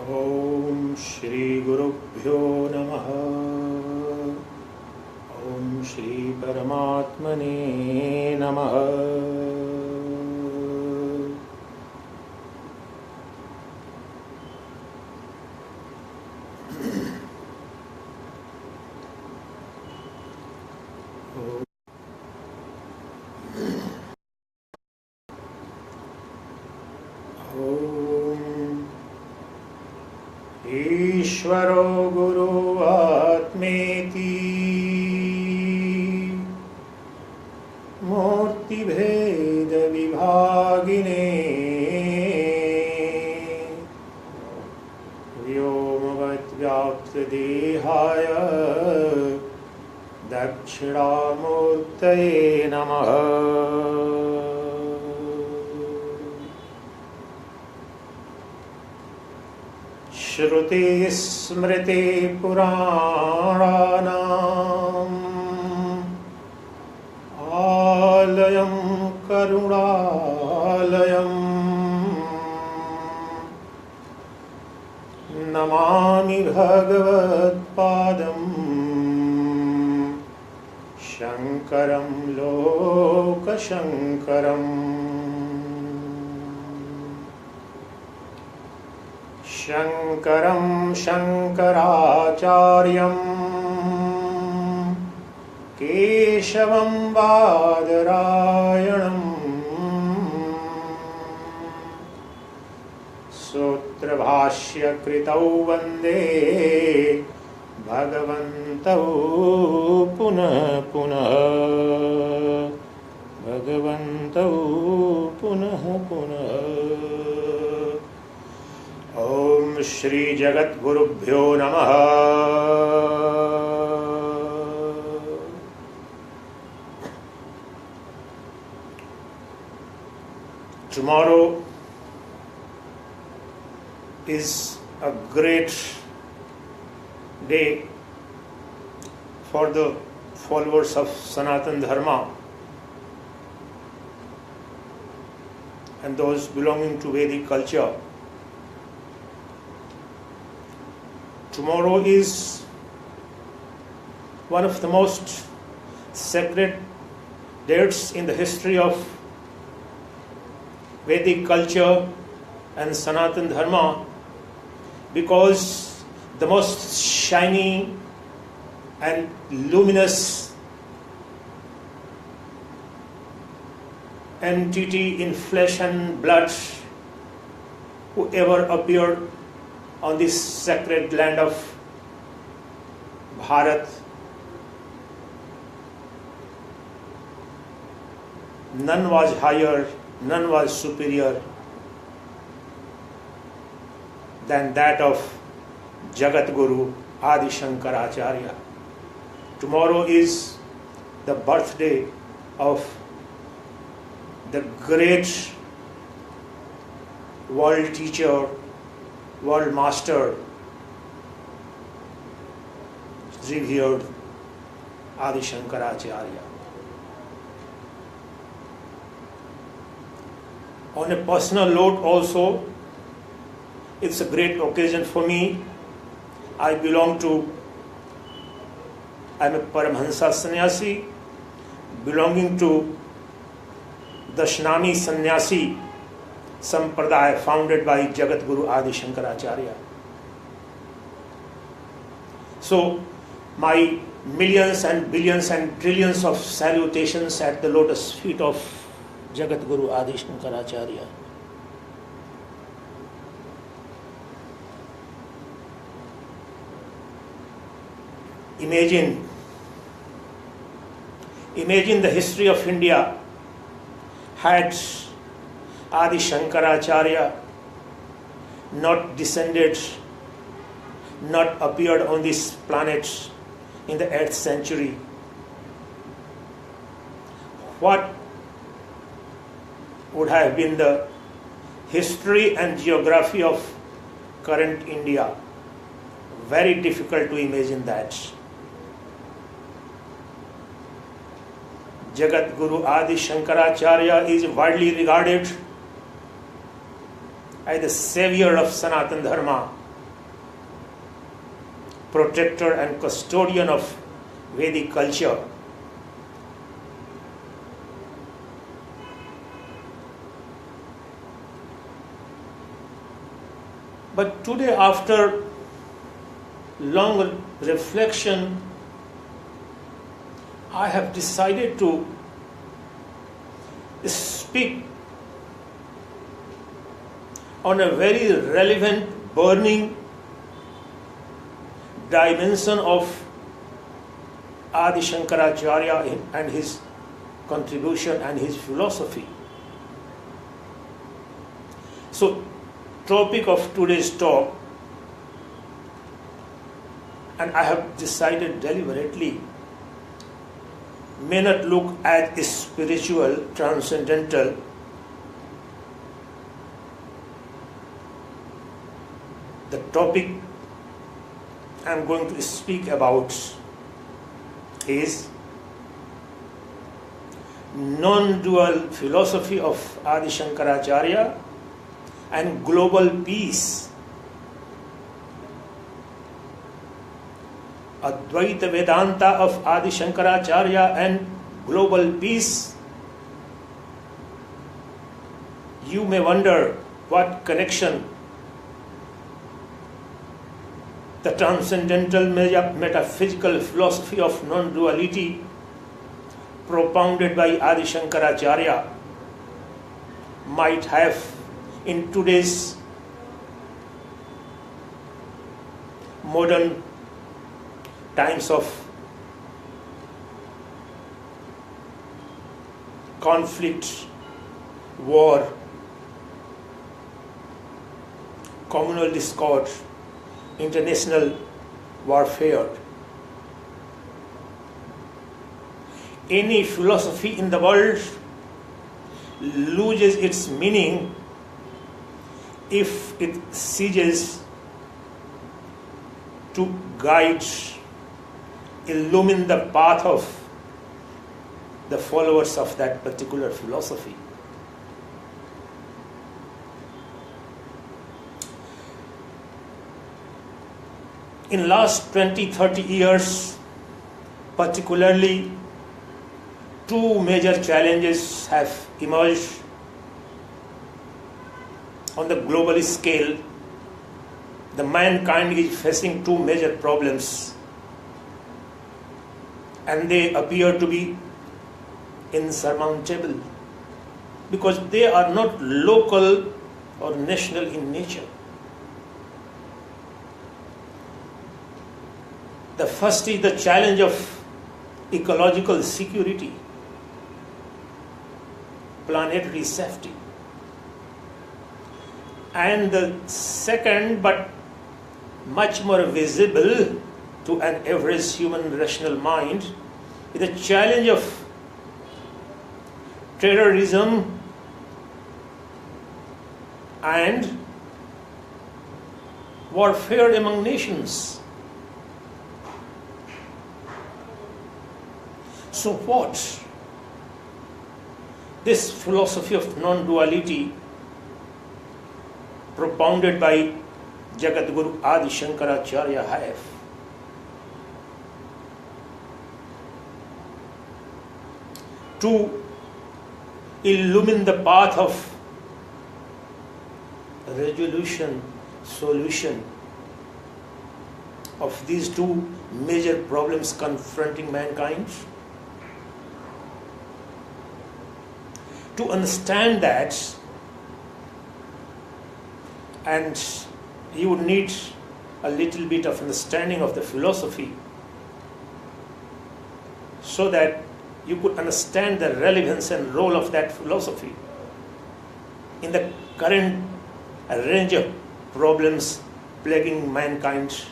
ॐ श्री गुरुभ्यो नमः। ॐ श्री परमात्मने नमः। ईश्वरो गुरु आत्मेति मूर्तिभेद विभागिने व्योमवद्व्याप्तदेहाय दक्षिणामूर्तये नमः। श्रुति स्मृति पुराणानाम् आलयं करुणालयम् नमामि भगवत्पादम् शङ्करं लोकशङ्करम्। शङ्करं शङ्कराचार्यं केशवं बादरायणं सूत्रभाष्यकृतौ वन्दे भगवन्तौ पुनः पुनः भगवन्तौ पुनः पुनः। ॐ श्री जगद्गुरुभ्यो नमः। Tomorrow is a great day for the followers of Sanatana Dharma and those belonging to Vedic culture. Tomorrow is one of the most sacred dates in the history of Vedic culture and Sanatana Dharma, because the most shining and luminous entity in flesh and blood who ever appeared on this sacred land of Bharat, none was higher, none was superior than that of Jagatguru Adi Shankaracharya. Tomorrow is the birthday of the great world teacher, world master, revered Adi Shankaracharya. On a personal note also, it's a great occasion for me. I'm a Paramhansa sannyasi belonging to the Shnami sannyasi Sampradaya founded by Jagatguru Adi Shankaracharya. So my millions and billions and trillions of salutations at the lotus feet of Jagatguru Adi Shankaracharya. Imagine the history of India had Adi Shankaracharya not descended, not appeared on this planet in the 8th century. What would have been the history and geography of current India? Very difficult to imagine that. Jagatguru Adi Shankaracharya is widely regarded as the savior of Sanatana Dharma protector and custodian of Vedic culture. But today, after long reflection, I have decided to speak on a very relevant, burning dimension of Adi Shankaracharya and his contribution and his philosophy. So, topic of today's talk, and I have decided deliberately, may not look as spiritual, transcendental, the topic I am going to speak about is non-dual philosophy of Adi Shankaracharya and global peace. Advaita Vedanta of Adi Shankaracharya and global peace. You may wonder what connection the transcendental metaphysical philosophy of non-duality propounded by Adi Shankaracharya might have in today's modern times of conflict, war, communal discord, international warfare. Any philosophy in the world loses its meaning if it ceases to guide, illumine the path of the followers of that particular philosophy. In last 20-30 years, particularly, two major challenges have emerged on the global scale. The mankind is facing two major problems, and they appear to be insurmountable because they are not local or national in nature. The first is the challenge of ecological security, planetary safety. And the second, but much more visible to an average human rational mind, is the challenge of terrorism and warfare among nations. So what? This philosophy of non-duality propounded by Jagatguru Adi Shankaracharya have. To illumine the path of resolution, solution of these two major problems confronting mankind. To understand that, and you would need a little bit of understanding of the philosophy so that you could understand the relevance and role of that philosophy in the current range of problems plaguing mankind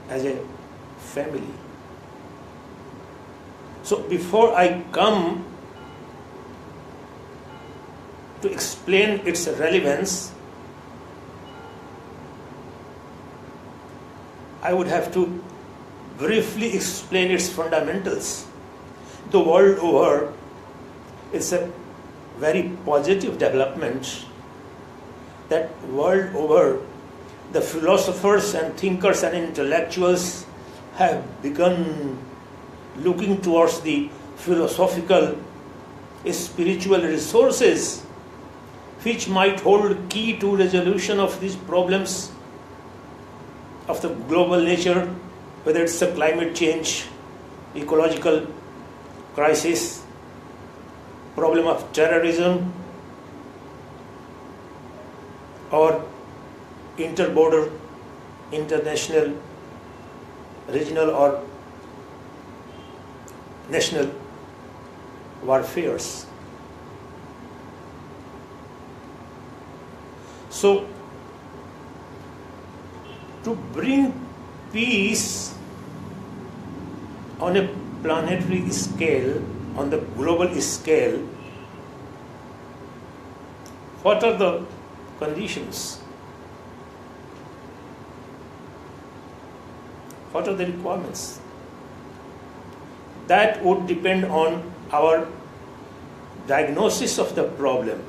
as a family. So before I come to explain its relevance, I would have to briefly explain its fundamentals. The world over, it's a very positive development that world over the philosophers and thinkers and intellectuals have begun looking towards the philosophical, spiritual resources which might hold key to resolution of these problems of the global nature, whether it's a climate change, ecological crisis, problem of terrorism, or interborder, international, regional or national warfares. So, to bring peace on a planetary scale, on the global scale, what are the conditions? What are the requirements? That would depend on our diagnosis of the problem.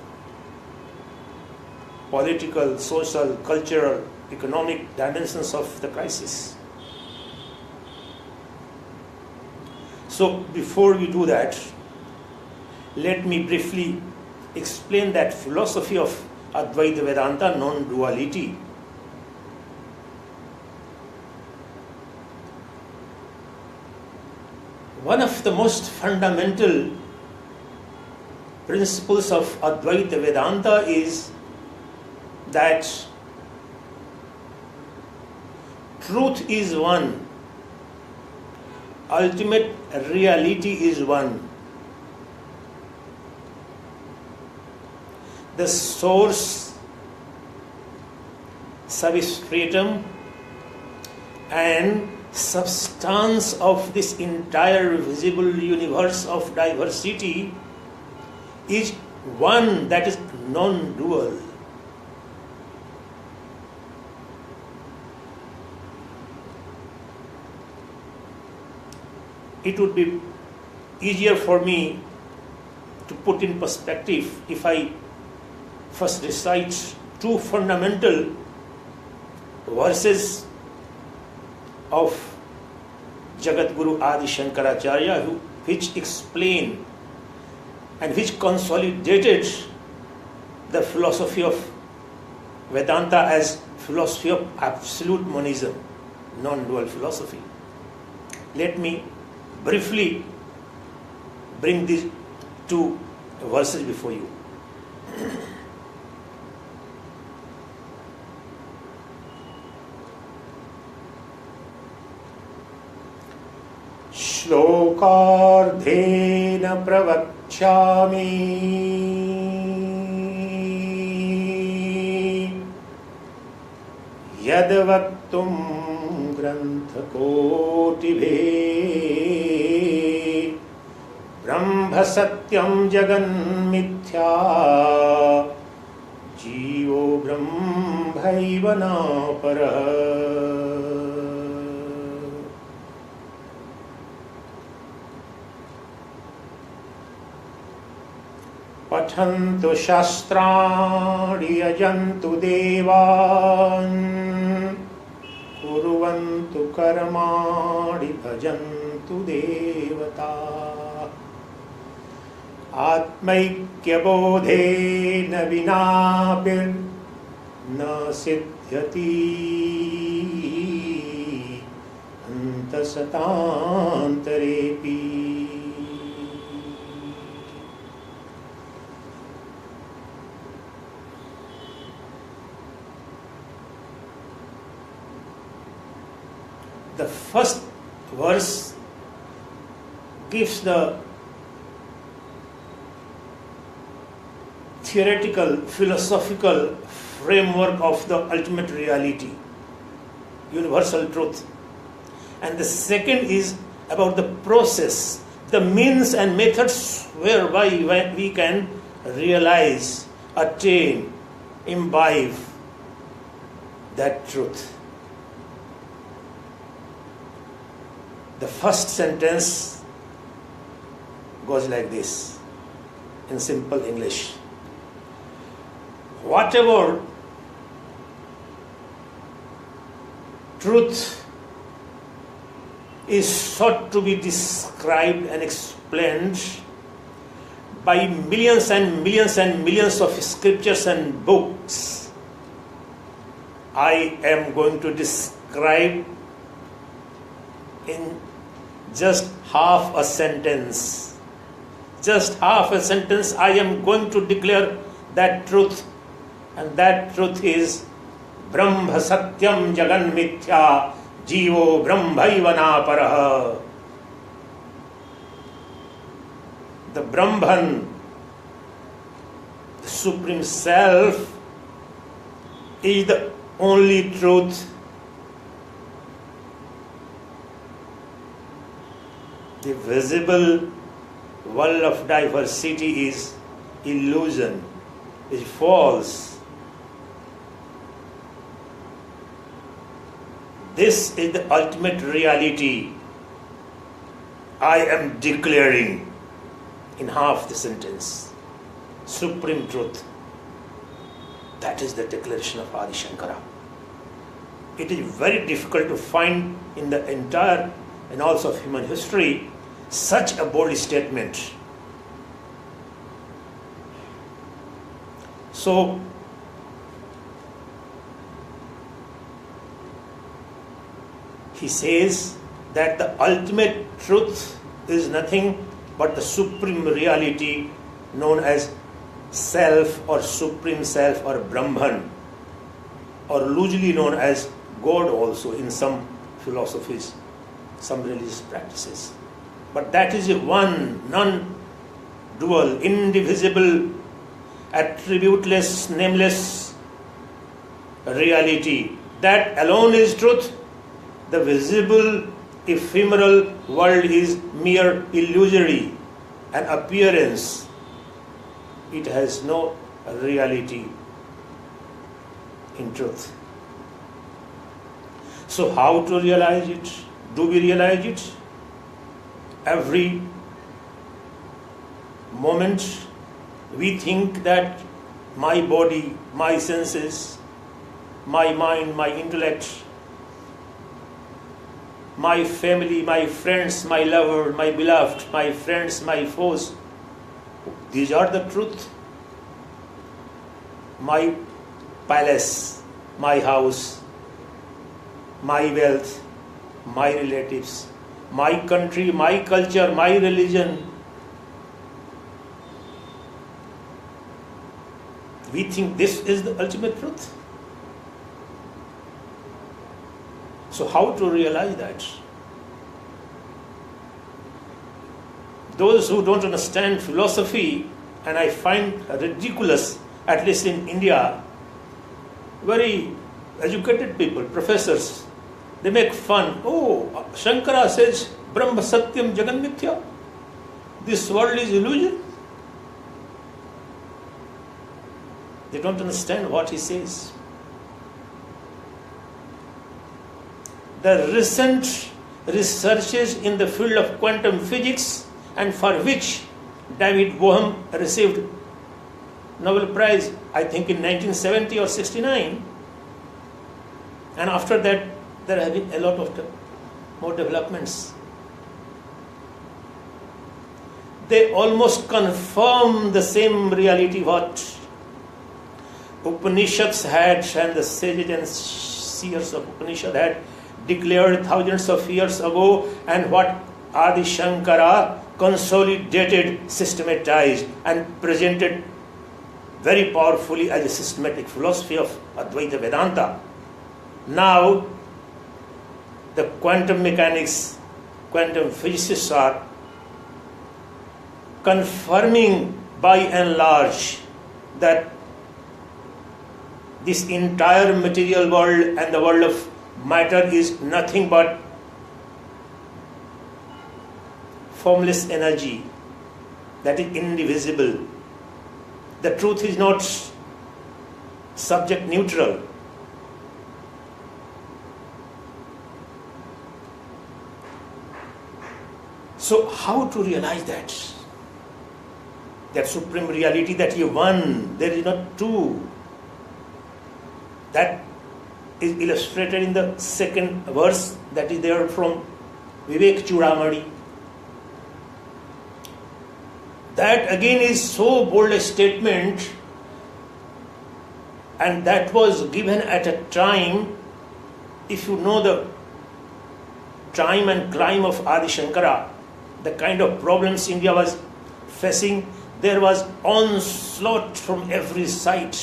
Political, social, cultural, economic dimensions of the crisis. So before we do that, let me briefly explain that philosophy of Advaita Vedanta, non-duality. One of the most fundamental principles of Advaita Vedanta is that truth is one, ultimate reality is one. The source, substratum, and substance of this entire visible universe of diversity is one, that is non-dual. It would be easier for me to put in perspective if I first recite two fundamental verses of Jagatguru Adi Shankaracharya, which explain and which consolidated the philosophy of Vedanta as philosophy of absolute monism, non-dual philosophy. Let me briefly bring these two verses before you. श्लोकार्धेन प्रवक्ष्यामि यद्वक्तुं ग्रन्थकोटिभेः ब्रह्म सत्यं जगन्मिथ्या जीवो ब्रह्मैव नापरः। पठन्तु शास्त्राणि यजन्तु देवान् कुर्वन्तु कर्माणि भजन्तु देवता। आत्मैक्यबोधेन विनापि न सिद्ध्यति अन्तसतान्तरेऽपि। The first verse gives the theoretical, philosophical framework of the ultimate reality, universal truth. And the second is about the process, the means and methods whereby we can realize, attain, imbibe that truth. The first sentence goes like this, in simple English. Whatever truth is sought to be described and explained by millions and millions and millions of scriptures and books, I am going to describe in just half a sentence. Just half a sentence, I am going to declare that truth, and that truth is Brahma Satyam Jagan Mithya Jivo Brahmaivana Paraha. The Brahman, the Supreme Self, is the only truth. The visible world of diversity is illusion, is false. This is the ultimate reality I am declaring in half the sentence. Supreme truth. That is the declaration of Adi Shankara. It is very difficult to find in the entire annals of human history such a bold statement. So, he says that the ultimate truth is nothing but the supreme reality known as self or supreme self or Brahman, or loosely known as God also in some philosophies, some religious practices. But that is a one, non-dual, indivisible, attributeless, nameless reality. That alone is truth. The visible, ephemeral world is mere illusory, an appearance. It has no reality in truth. So how to realize it? Do we realize it? Every moment we think that my body, my senses, my mind, my intellect, my family, my friends, my lover, my beloved, my friends, my foes, these are the truth. My palace, my house, my wealth, my relatives, my country, my culture, my religion. We think this is the ultimate truth. So how to realize that? Those who don't understand philosophy, and I find ridiculous, at least in India, very educated people, professors, they make fun. Oh, Shankara says, Brahma Satyam Jagan Mithya. This world is illusion. They don't understand what he says. The recent researches in the field of quantum physics, and for which David Bohm received Nobel Prize, I think in 1970 or 69, and after that there have been a lot of more developments. They almost confirm the same reality what Upanishads had, and the sages and seers of Upanishad had declared thousands of years ago, and what Adi Shankara consolidated, systematized, and presented very powerfully as a systematic philosophy of Advaita Vedanta. Now, the quantum mechanics, quantum physicists are confirming by and large that this entire material world and the world of matter is nothing but formless energy that is indivisible. The truth is not subject neutral. So how to realize that? That supreme reality that you one, there is not two. That is illustrated in the second verse that is there from Vivek Chudamani. That again is so bold a statement, and that was given at a time, if you know the time and climb of Adi Shankara, the kind of problems India was facing, there was onslaught from every side.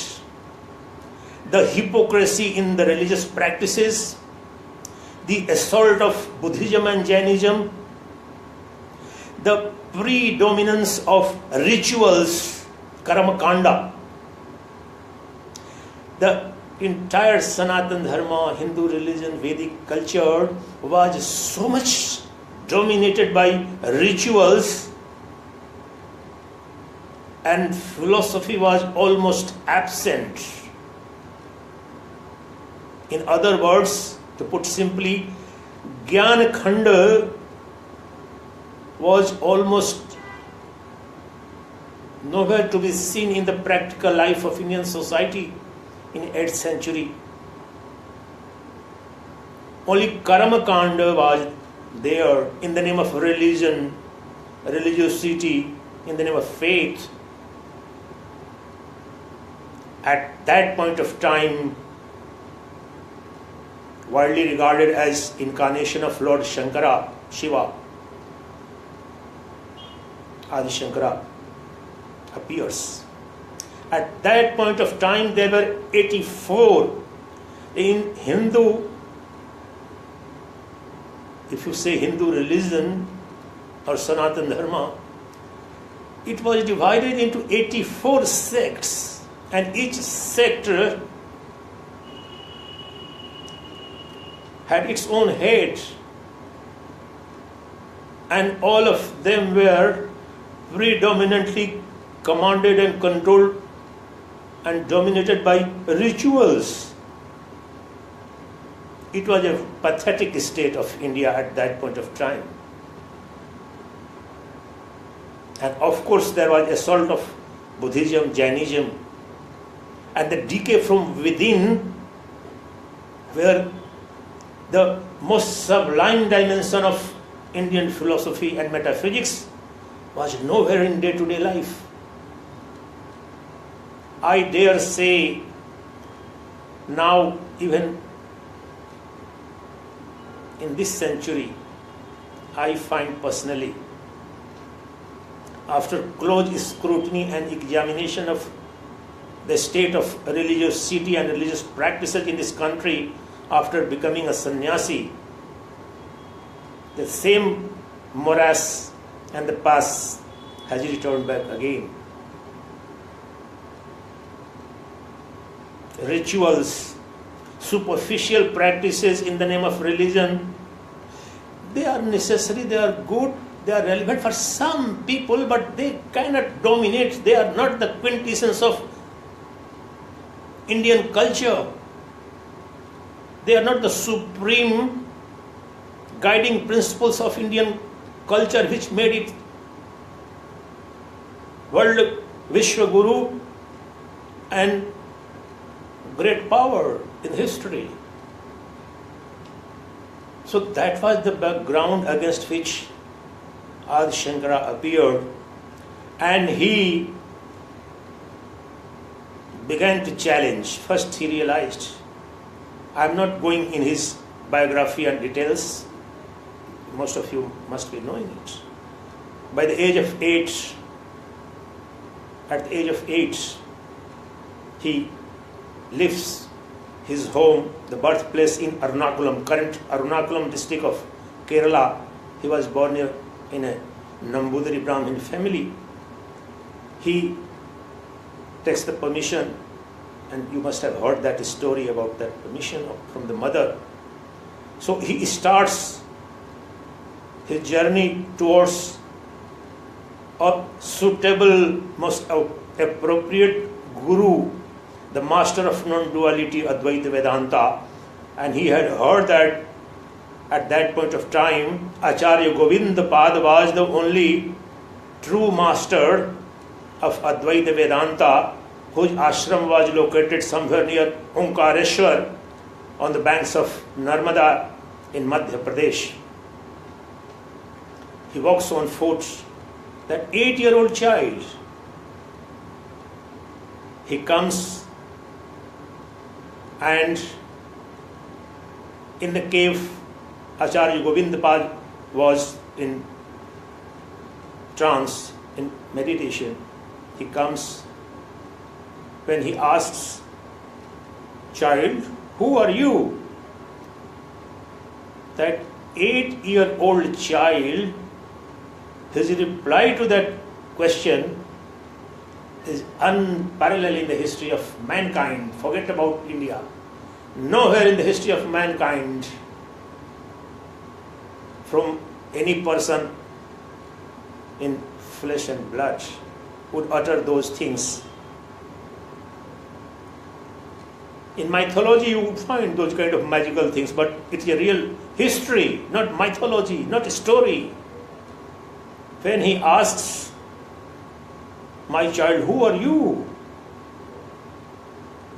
The hypocrisy in the religious practices, the assault of Buddhism and Jainism, the predominance of rituals, karma kanda, the entire Sanatana Dharma, Hindu religion, Vedic culture was so much dominated by rituals, and philosophy was almost absent. In other words, to put simply, Gyan Khanda was almost nowhere to be seen in the practical life of Indian society in 8th century. Only Karma Kanda was there in the name of religion, religiosity, in the name of faith. At that point of time, widely regarded as incarnation of Lord Shankara, Shiva, Adi Shankara appears. At that point of time, there were 84 in Hindu. If you say Hindu religion or Sanatana Dharma, it was divided into 84 sects, and each sect had its own head, and all of them were predominantly commanded and controlled and dominated by rituals. It was a pathetic state of India at that point of time. And of course there was assault of Buddhism, Jainism, and the decay from within, where the most sublime dimension of Indian philosophy and metaphysics was nowhere in day-to-day life. I dare say now, even in this century, I find personally, after close scrutiny and examination of the state of religiosity and religious practices in this country after becoming a sannyasi, the same morass and the past has returned back again. Rituals, superficial practices in the name of religion, they are necessary, they are good, they are relevant for some people, but they cannot dominate. They are not the quintessence of Indian culture. They are not the supreme guiding principles of Indian culture which made it world Vishwaguru and great power in history. So that was the background against which Adi Shankara appeared, and he began to challenge. First he realized, I am not going in his biography and details, most of you must be knowing it. By the age of 8, at the age of 8, he leaves his home, the birthplace in Ernakulam, current Ernakulam district of Kerala. He was born here in a Nambudiri Brahmin family. He takes the permission, and you must have heard that story about that permission from the mother. So he starts his journey towards a suitable, most appropriate guru, the master of non-duality, Advaita Vedanta, and he had heard that at that point of time, Acharya Govinda Pad was the only true master of Advaita Vedanta, whose ashram was located somewhere near Omkareshwar, on the banks of Narmada in Madhya Pradesh. He walks on foot, that 8-year-old child. He comes and in the cave, Acharya Govindpal was in trance, in meditation. He comes. When he asks, child, who are you? That 8-year-old child, his reply to that question is unparalleled in the history of mankind. Forget about India. Nowhere in the history of mankind from any person in flesh and blood would utter those things. In mythology you would find those kind of magical things, but it's a real history, not mythology, not a story. When he asks, my child, who are you?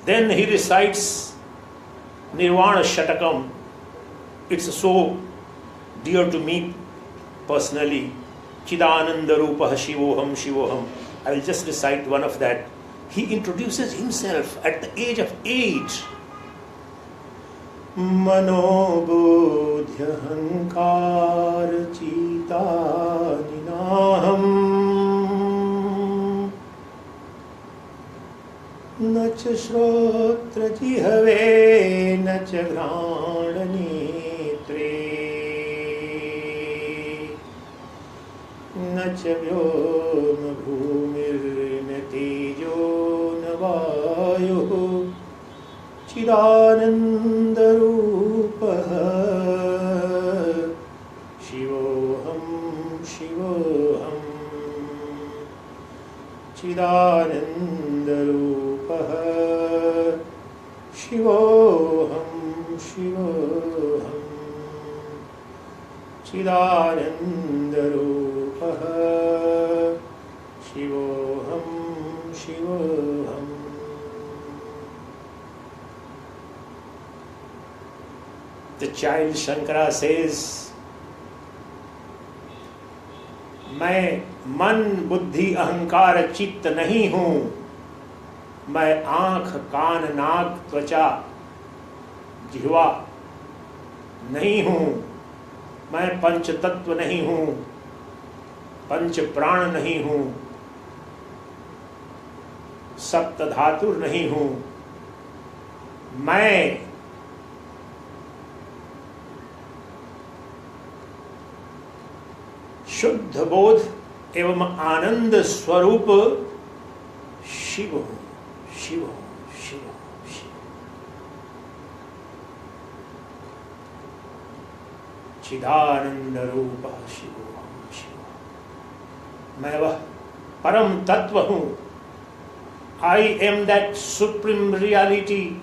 Then he recites Nirvana Shatakam. It's so dear to me personally. Chidananda Rupaha Shivoham Shivoham. I will just recite one of that. He introduces himself at the age of 8. Manobodhya hankar chita ninaham nacha shrotra jihave nacha grana netre nacha vyoma bhumir tejo navayo Chidananda Rupaha Shivoham Shivoham Chidananda Rupaha Shivoham Shivoham Chidananda Rupaha Shivoham Shivoham. The child Shankara says, मैं मन बुद्धि अहंकार चित्त नहीं हूँ, मैं आँख कान नाक त्वचा जिह्वा नहीं हूँ, मैं पंच तत्व नहीं हूँ, पंच प्राण नहीं हूँ, सप्त धातुर नहीं हूँ, मैं शुद्ध बोध एवं आनंद स्वरूप शिव हूँ, शिव हूँ, शिव हूँ, शिव। चिदानंद रूप शिव हूँ, शिव। मैं वह परम तत्व हूँ। I am that supreme reality.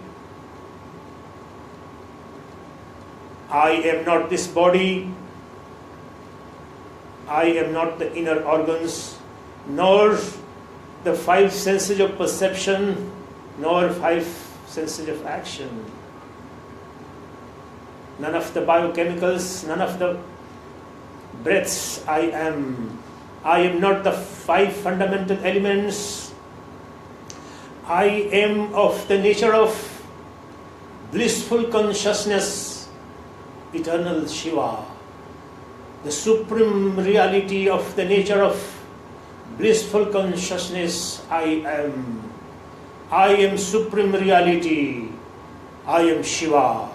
I am not this body. I am not the inner organs, nor the 5 senses of perception, nor 5 senses of action. None of the biochemicals, none of the breaths I am. I am not the 5 fundamental elements. I am of the nature of blissful consciousness, eternal Shiva. The supreme reality of the nature of blissful consciousness, I am. I am supreme reality. I am Shiva.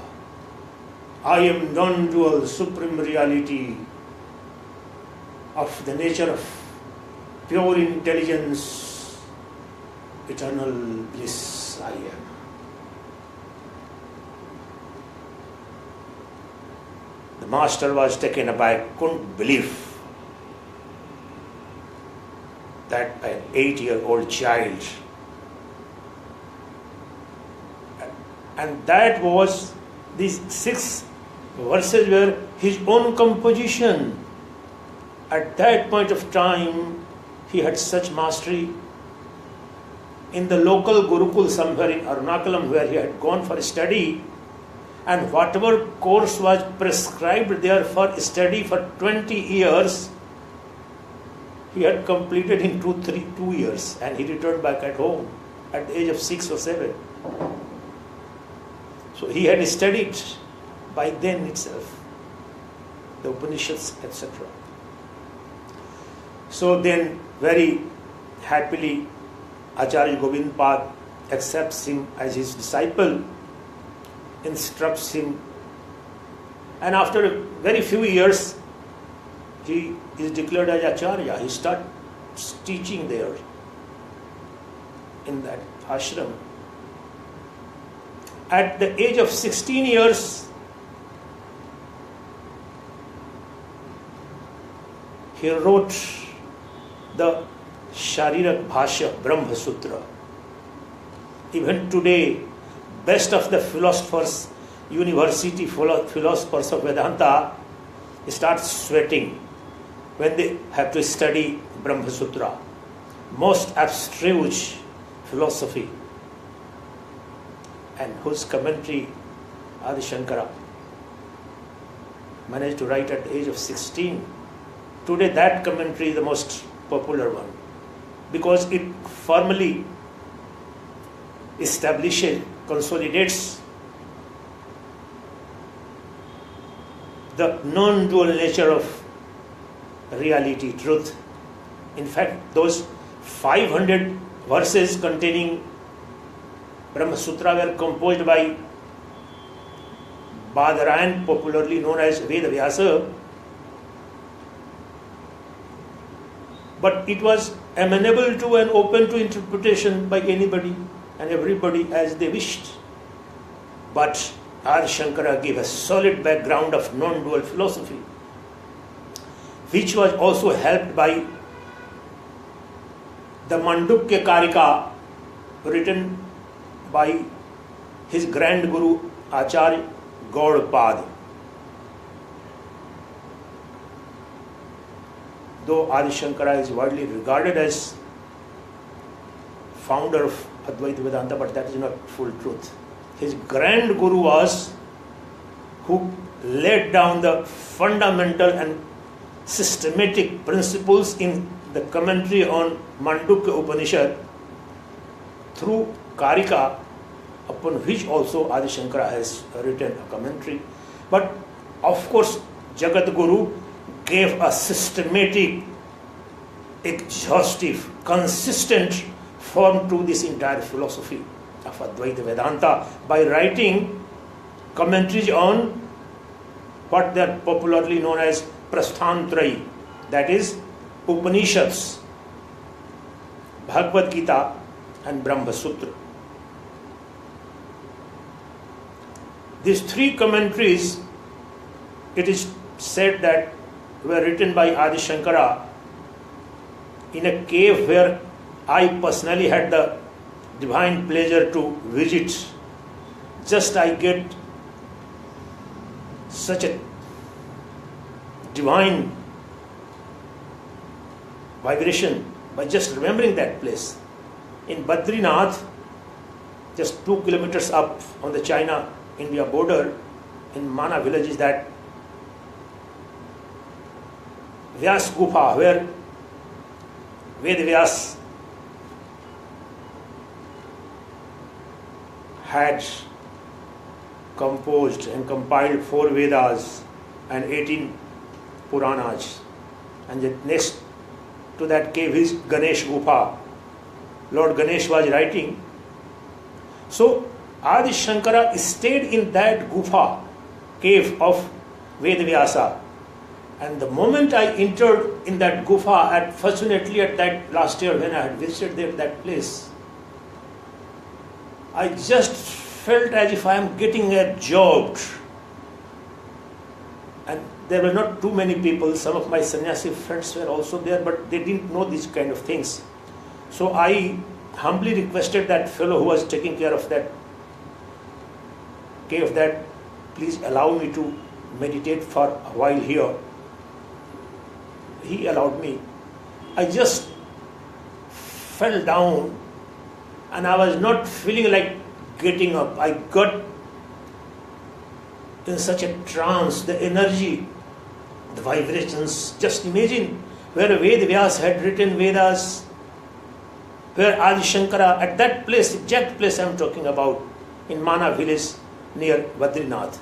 I am non-dual supreme reality of the nature of pure intelligence, eternal bliss, I am. The master was taken aback, couldn't believe that an 8-year-old child, and that was, these 6 verses were his own composition. At that point of time, he had such mastery. In the local Gurukul somewhere in Arunachalam, where he had gone for study, and whatever course was prescribed there for study for 20 years, he had completed in 2 years, and he returned back at home at the age of 6 or 7. So he had studied by then itself the Upanishads, etc. So then very happily Acharya Govind Pad accepts him as his disciple, instructs him, and after very few years he is declared as Acharya. He starts teaching there in that ashram. At the age of 16 years, he wrote the Sharirak Bhashya, Brahma Sutra. Even today, best of the philosophers, university philosophers of Vedanta start sweating when they have to study Brahma Sutra. Most abstruse philosophy, and whose commentary Adi Shankara managed to write at the age of 16. Today that commentary is the most popular one because it formally establishes, consolidates the non-dual nature of reality, truth. In fact, those 500 verses containing Brahma Sutra were composed by Badarayan, popularly known as Veda Vyasa, but it was amenable to and open to interpretation by anybody and everybody as they wished. But Adi Shankara gave a solid background of non-dual philosophy, which was also helped by the Mandukya Karika, written by his grand guru Acharya Gaudapad. Though Adi Shankara is widely regarded as founder of Advaita Vedanta, but that is not full truth. His grand guru was who laid down the fundamental and systematic principles in the commentary on Mandukya Upanishad through Karika, upon which also Adi Shankara has written a commentary. But of course, Jagatguru gave a systematic, exhaustive, consistent form to this entire philosophy of Advaita Vedanta by writing commentaries on what they are popularly known as Prasthantrayi, that is Upanishads, Bhagavad Gita and Brahma Sutra. These three commentaries, it is said that were written by Adi Shankara in a cave where I personally had the divine pleasure to visit. Just I get such a divine vibration by just remembering that place. In Badrinath, just 2 kilometers up on the China-India border, in Mana village, is that Vyas Gufa, where Ved Vyas had composed and compiled 4 Vedas and 18 Puranas. And the next to that cave is Ganesh Gufa. Lord Ganesh was writing. So Adi Shankara stayed in that Gufa, cave of Ved Vyasa. And the moment I entered in that Gufa, fortunately at that last year when I had visited that place, I just felt as if I am getting absorbed. And there were not too many people. Some of my sannyasi friends were also there, but they didn't know these kind of things. So I humbly requested that fellow who was taking care of that cave that please allow me to meditate for a while here. He allowed me. I just fell down and I was not feeling like getting up. I got in such a trance, the energy, the vibrations. Just imagine where Ved Vyas had written Vedas, where Adi Shankara, at that place, exact place I am talking about, in Mana village near Badrinath,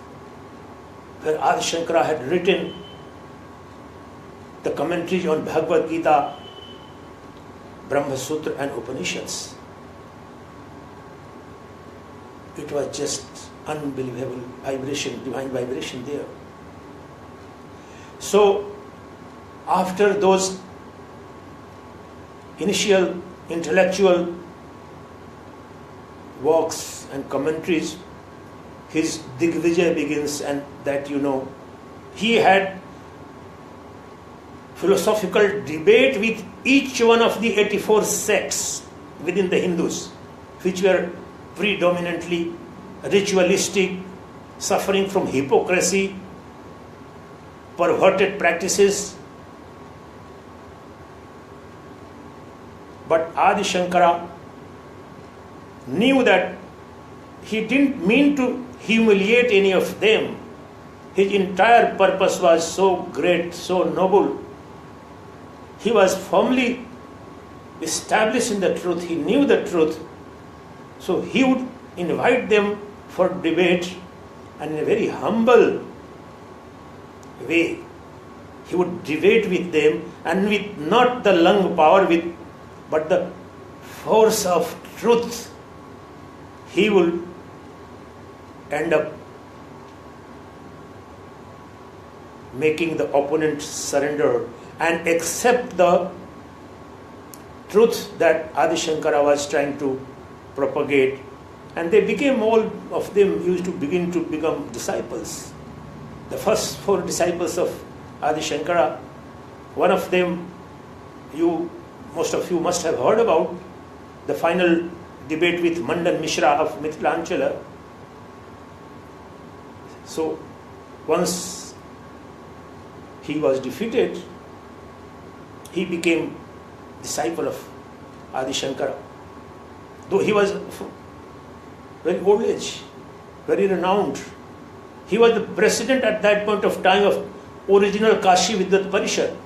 where Adi Shankara had written the commentaries on Bhagavad Gita, Brahma Sutra and Upanishads. It was just unbelievable vibration, divine vibration there. So, after those initial intellectual walks and commentaries, his Digvijay begins, and that he had philosophical debate with each one of the 84 sects within the Hindus, which were predominantly ritualistic, suffering from hypocrisy, perverted practices. But Adi Shankara knew that he didn't mean to humiliate any of them. His entire purpose was so great, so noble. He was firmly established in the truth. He knew the truth. So he would invite them for debate, and in a very humble way, he would debate with them, and with not the lung power, but the force of truth, he will end up making the opponent surrender and accept the truth that Adi Shankara was trying to propagate. And they became, all of them used to begin to become disciples. The first 4 disciples of Adi Shankara, one of them most of you must have heard about, the final debate with Mandan Mishra of Mithilanchala. So once he was defeated, he became disciple of Adi Shankara. Though he was very old age, very renowned. He was the president at that point of time of original Kashi Vidyat Parishad.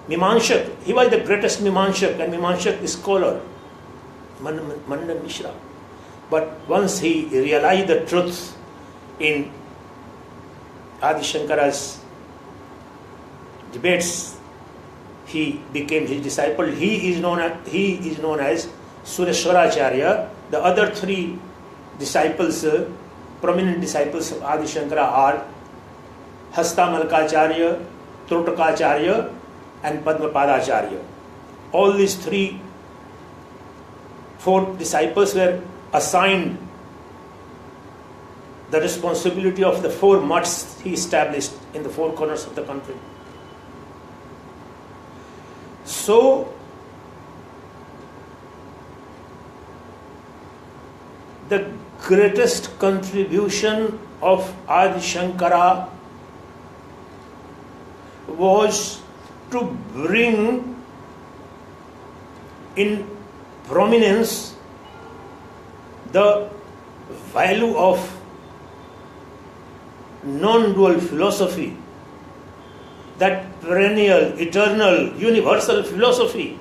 Mimanshak, he was the greatest Mimanshak and Mimanshak scholar, Mandan Mishra. But once he realized the truth in Adi Shankara's debates, he became his disciple. He is known as Shankaracharya. The other 3 disciples, prominent disciples of Adi Shankara are Hastamalkacharya, Trotakacharya and Padmapadacharya. All these 4 disciples were assigned the responsibility of the 4 mutts he established in the 4 corners of the country. So, the greatest contribution of Adi Shankara was to bring in prominence the value of non-dual philosophy, that perennial, eternal, universal philosophy.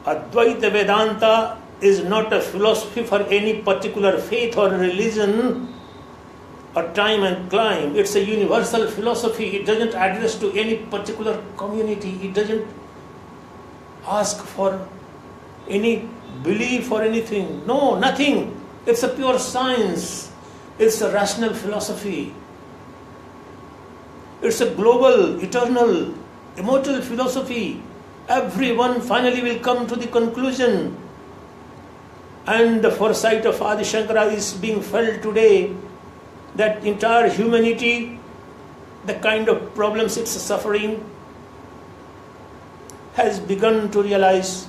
Advaita Vedanta is not a philosophy for any particular faith or religion or time and climb. It's a universal philosophy. It doesn't address to any particular community. It doesn't ask for any belief or anything. No, nothing. It's a pure science. It's a rational philosophy. It's a global, eternal, immortal philosophy. Everyone finally will come to the conclusion. And the foresight of Adi Shankara is being felt today, that entire humanity, the kind of problems it's suffering, has begun to realize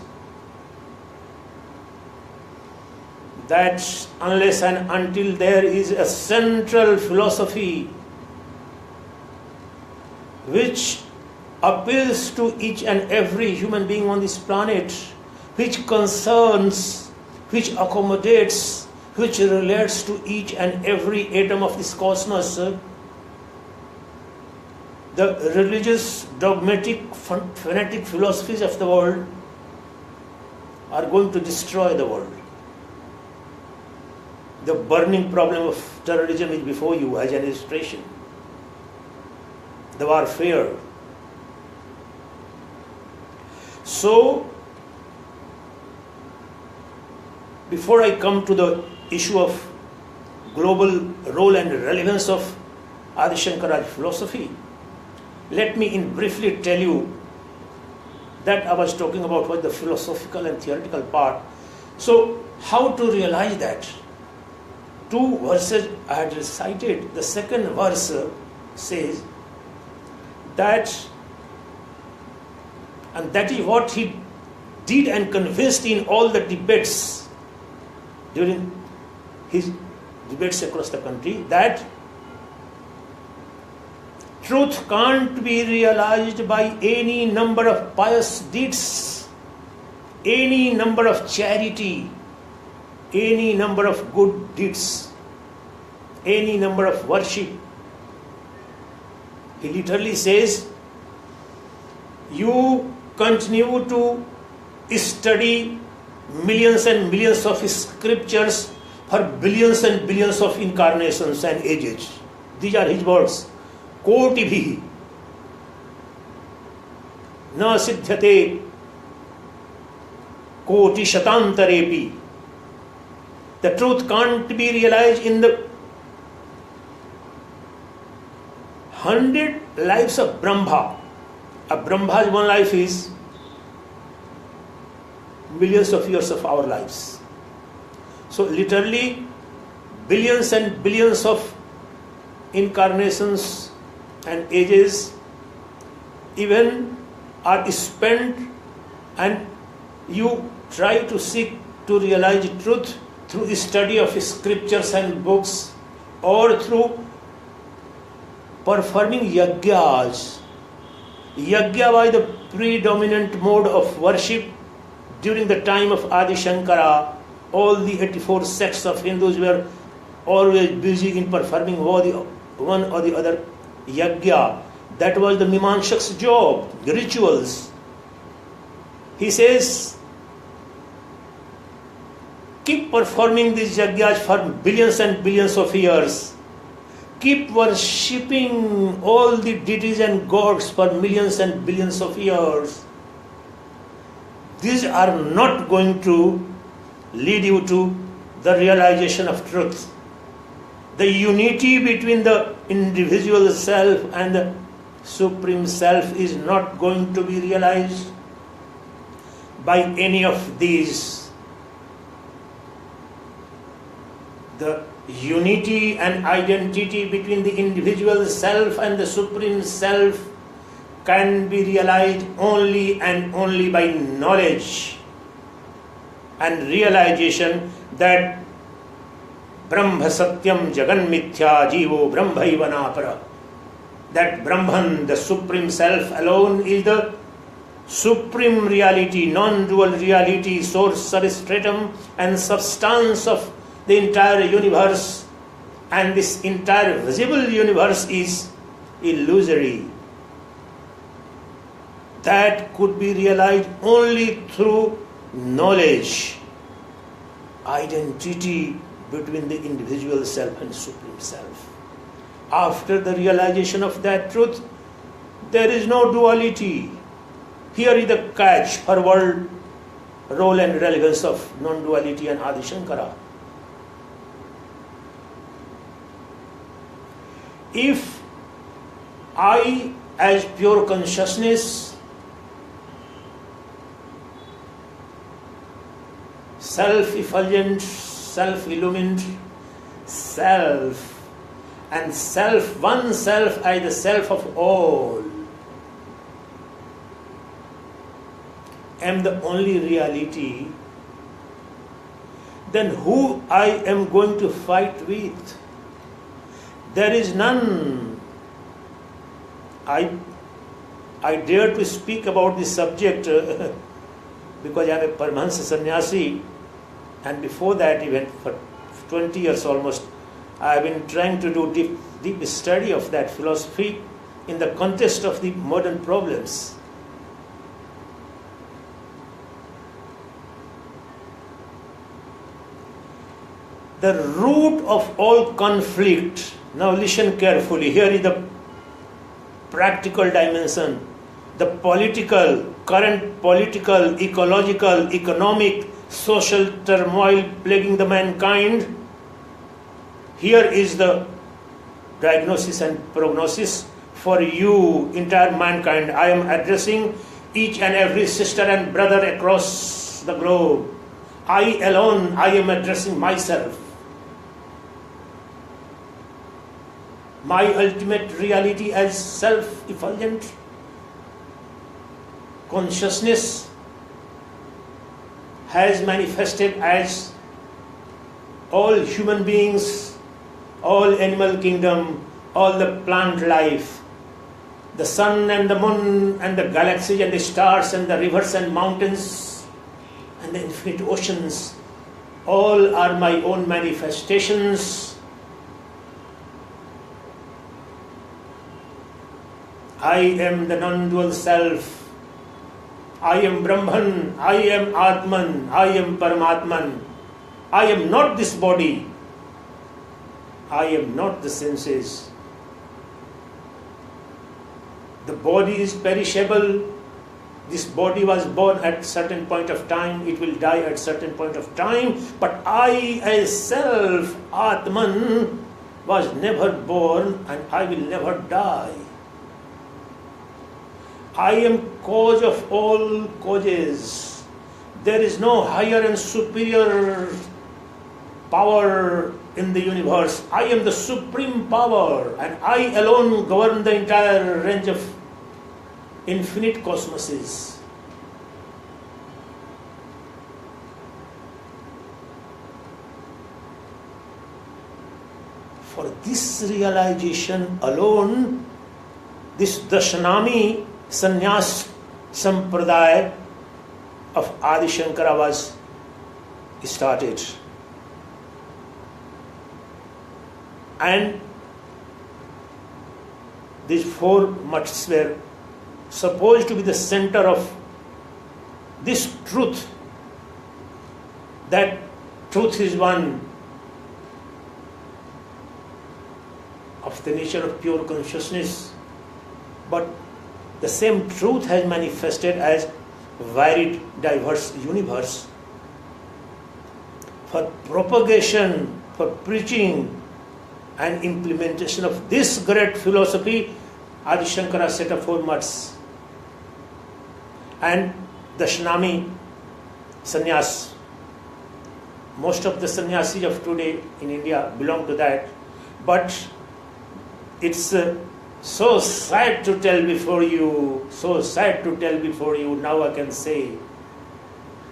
that unless and until there is a central philosophy which appeals to each and every human being on this planet, which concerns, which accommodates, which relates to each and every atom of this cosmos, the religious, dogmatic, fanatic philosophies of the world are going to destroy the world. The burning problem of terrorism is before you as an illustration. The warfare. So, before I come to the issue of global role and relevance of Adi Shankara's philosophy, let me briefly tell you that I was talking about was the philosophical and theoretical part. So, how to realize that? Two verses I had recited. The second verse says that, and that is what he did and convinced in all the debates during his debates across the country, that truth can't be realized by any number of pious deeds, any number of charity, any number of good deeds, any number of worship. He literally says, you continue to study millions and millions of scriptures for billions and billions of incarnations and ages. These are his words. कोटिभिः न सिद्ध्यते कोटिशतान्तरेपि. The truth can't be realized in the 100 lives of Brahma. A Brahma's one life is millions of years of our lives. So literally billions and billions of incarnations and ages even are spent, and you try to seek to realize truth through study of scriptures and books, or through performing yagyas. Yagya was the predominant mode of worship during the time of Adi Shankara. All the 84 sects of Hindus were always busy in performing one or the other yagya. That was the Mimamshak's job, the rituals. He says, keep performing these yagyas for billions and billions of years. Keep worshipping all the deities and gods for millions and billions of years. These are not going to lead you to the realization of truth. The unity between the individual self and the Supreme Self is not going to be realized by any of these. The unity and identity between the individual self and the Supreme Self can be realized only and only by knowledge and realization that Brahma Satyam Jagan Mithya Jivo Brahmaiva Napara. That Brahman, the Supreme Self alone, is the supreme reality, non-dual reality, source, substratum and substance of the entire universe, and this entire visible universe is illusory. That could be realized only through knowledge, identity between the individual self and Supreme Self. After the realization of that truth, there is no duality. Here is the catch for world role and relevance of non-duality and Adi Shankara. If I, as pure consciousness, self-effulgent, self-illumined, self, and self, one self as the self of all, am the only reality, then who I am going to fight with? There is none. I dare to speak about this subject because I am a Paramhansa sannyasi, and before that, even for 20 years almost, I have been trying to do deep study of that philosophy in the context of the modern problems. The root of all conflict, now listen carefully, here is the practical dimension, the current political, ecological, economic, social turmoil plaguing the mankind. Here is the diagnosis and prognosis for you, entire mankind. I am addressing each and every sister and brother across the globe. I alone, I am addressing myself. My ultimate reality as self-effulgent consciousness has manifested as all human beings, all animal kingdom, all the plant life, the sun and the moon and the galaxies and the stars and the rivers and mountains and the infinite oceans, all are my own manifestations. I am the non-dual self. I am Brahman. I am Atman. I am Paramatman. I am not this body. I am not the senses. The body is perishable. This body was born at certain point of time. It will die at certain point of time. But I as self, Atman, was never born and I will never die. I am cause of all causes. There is no higher and superior power in the universe. I am the supreme power and I alone govern the entire range of infinite cosmoses. For this realization alone, this Dashanami Sannyas Sampradaya of Adi Shankara was started. And these 4 mutts were supposed to be the center of this truth. That truth is one of the nature of pure consciousness, but the same truth has manifested as varied, diverse universe. For propagation, for preaching and implementation of this great philosophy, Adi Shankara set up 4 mutts. And Dashanami Sannyas, most of the sannyasis of today in India belong to that, but it's so sad to tell before you, now I can say,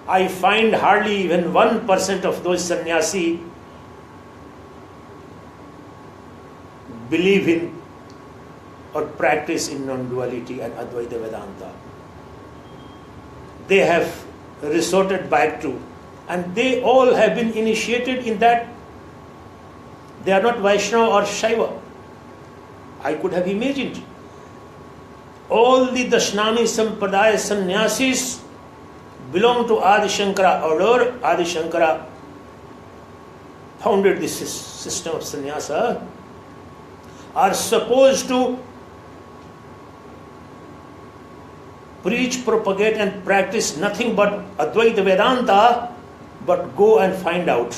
I find hardly even 1% of those sannyasi believe in or practice in non-duality and Advaita Vedanta. They have resorted back to, and they all have been initiated in that. They are not Vaishnava or Shaiva. I could have imagined. All the Dashanami Sampradaya sannyasis belong to Adi Shankara order. Adi Shankara founded this system of sannyasa, are supposed to preach, propagate and practice nothing but Advaita Vedanta, but go and find out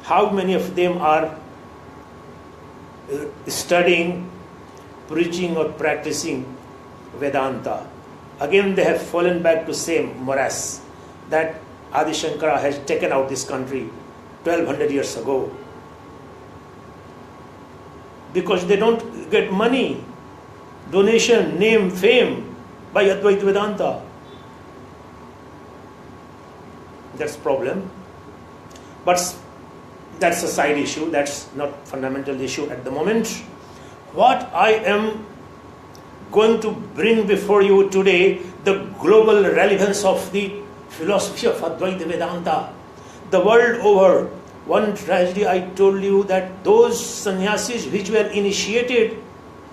how many of them are studying, preaching or practicing Vedanta. Again they have fallen back to same morass that Adi Shankara has taken out this country 1200 years ago. Because they don't get money, donation, name, fame by Advaita Vedanta. That's problem. But that's a side issue, that's not fundamental issue at the moment. What I am going to bring before you today, the global relevance of the philosophy of Advaita Vedanta. The world over, One tragedy I told you that those sannyasis which were initiated,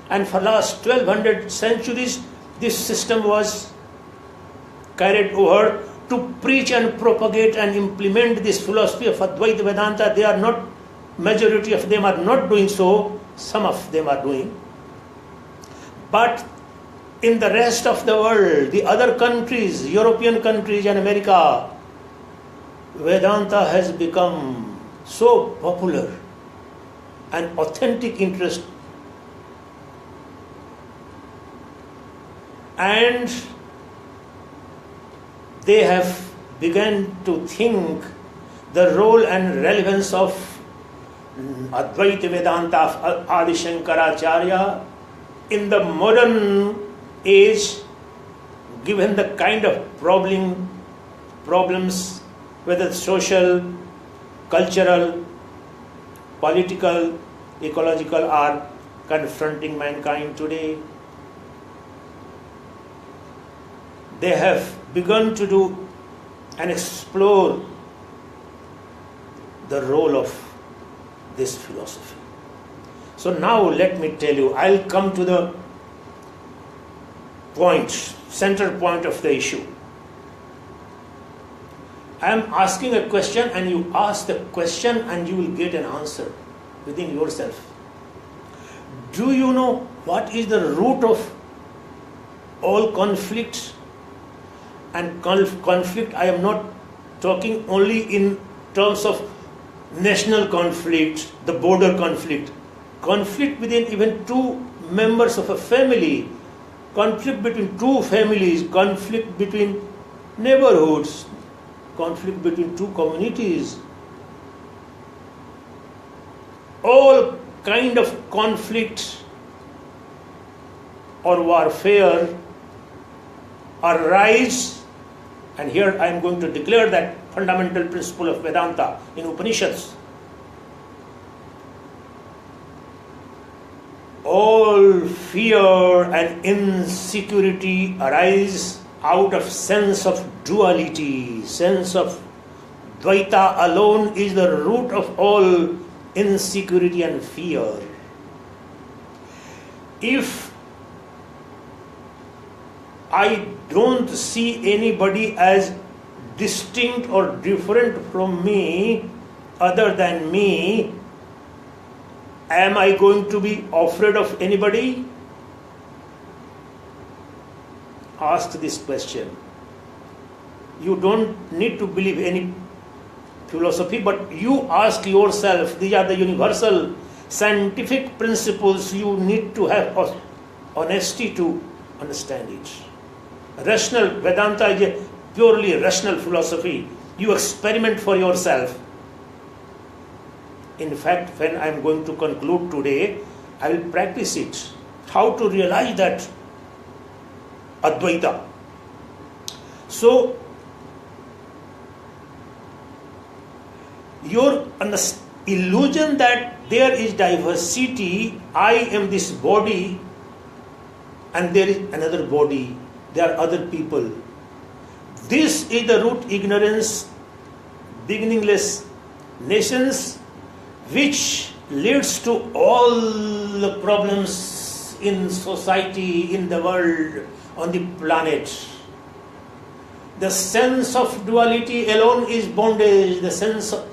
and for last 1200 centuries this system was carried over to preach and propagate and implement this philosophy of Advaita Vedanta. They are not, majority of them are not doing so, some of them are doing. But in the rest of the world, the other countries, European countries and America, Vedanta has become so popular and authentic interest. And they have begun to think the role and relevance of Advaita Vedanta of Adi Shankaracharya in the modern age, given the kind of problems, whether social, cultural, political, ecological, are confronting mankind today. They have begun to do and explore the role of this philosophy. So now let me tell you, I'll come to the point, center point of the issue. I am asking a question and you ask the question and you will get an answer within yourself. Do you know what is the root of all conflicts? And conflict, I am not talking only in terms of national conflict, the border conflict. Conflict within even two members of a family, conflict between two families, conflict between neighborhoods, conflict between two communities. All kind of conflict or warfare arise. And here I am going to declare that fundamental principle of Vedanta in Upanishads. All fear and insecurity arise out of sense of duality. Sense of Dvaita alone is the root of all insecurity and fear. If I don't see anybody as distinct or different from me, other than me, am I going to be afraid of anybody? Ask this question. You don't need to believe any philosophy, but you ask yourself, these are the universal scientific principles. You need to have honesty to understand it. Rational Vedanta is a purely rational philosophy. You experiment for yourself. In fact, when I am going to conclude today, I will practice it. How to realize that Advaita. So, your illusion that there is diversity, I am this body and there is another body, there are other people. This is the root ignorance, beginningless nations, which leads to all the problems in society, in the world, on the planet. The sense of duality alone is bondage. The sense of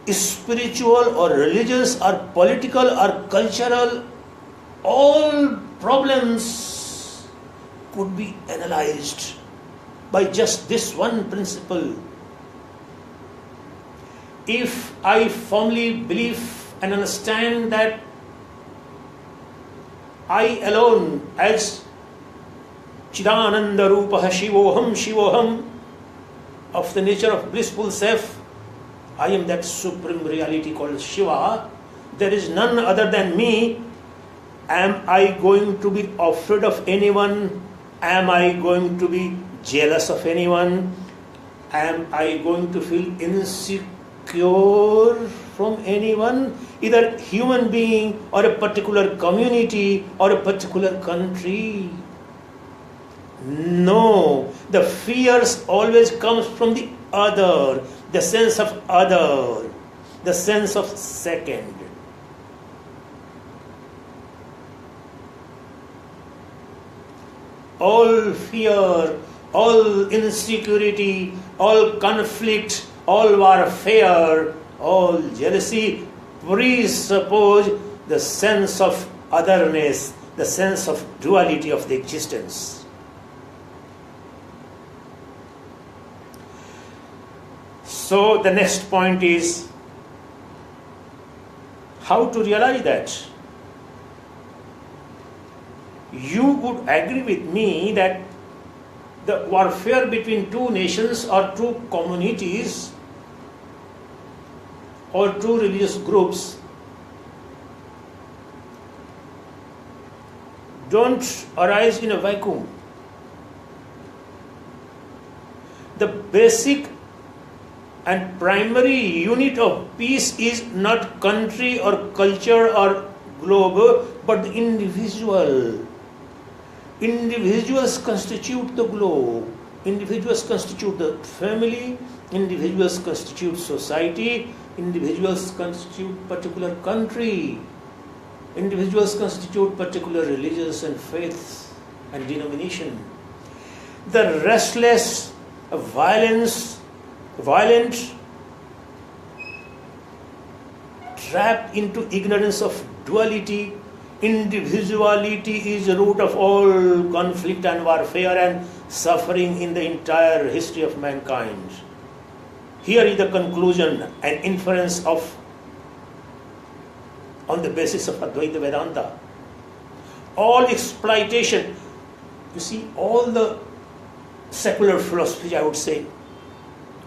spiritual or religious or political or cultural, all problems could be analyzed by just this one principle. If I firmly believe and understand that I alone, as Chidananda Rupaha Shivoham, of the nature of blissful self, I am that supreme reality called Shiva. There is none other than me. Am I going to be afraid of anyone? Am I going to be jealous of anyone? Am I going to feel insecure from anyone? Either human being or a particular community or a particular country? No. The fears always comes from the other, the sense of other, the sense of second. All fear, all insecurity, all conflict, all warfare, all jealousy presuppose the sense of otherness, the sense of duality of the existence. So the next point is how to realize that. You would agree with me that the warfare between two nations or two communities or two religious groups don't arise in a vacuum. The basic and primary unit of peace is not country or culture or globe, but the individual. Individuals constitute the globe. Individuals constitute the family. Individuals constitute society. Individuals constitute particular country. Individuals constitute particular religious and faiths and denomination. The restless, violent, trapped into ignorance of duality, individuality is the root of all conflict and warfare and suffering in the entire history of mankind. Here is the conclusion and inference on the basis of Advaita Vedanta. All exploitation, you see, all the secular philosophies, I would say,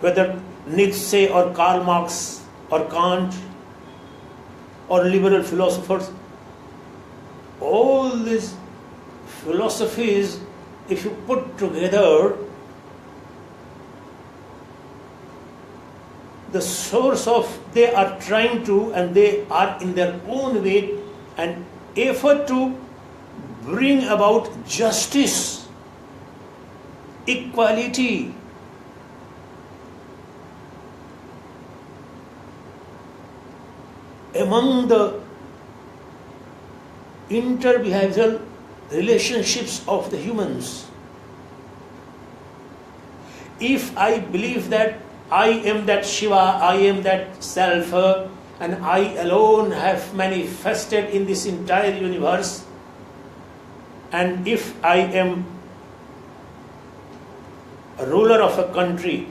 whether Nietzsche or Karl Marx or Kant or liberal philosophers, all these philosophies, if you put together, the source of, they are trying to, and they are in their own way, an effort to bring about justice, equality, among the interbehavioral relationships of the humans. If I believe that I am that Shiva, I am that self, and I alone have manifested in this entire universe, and if I am a ruler of a country,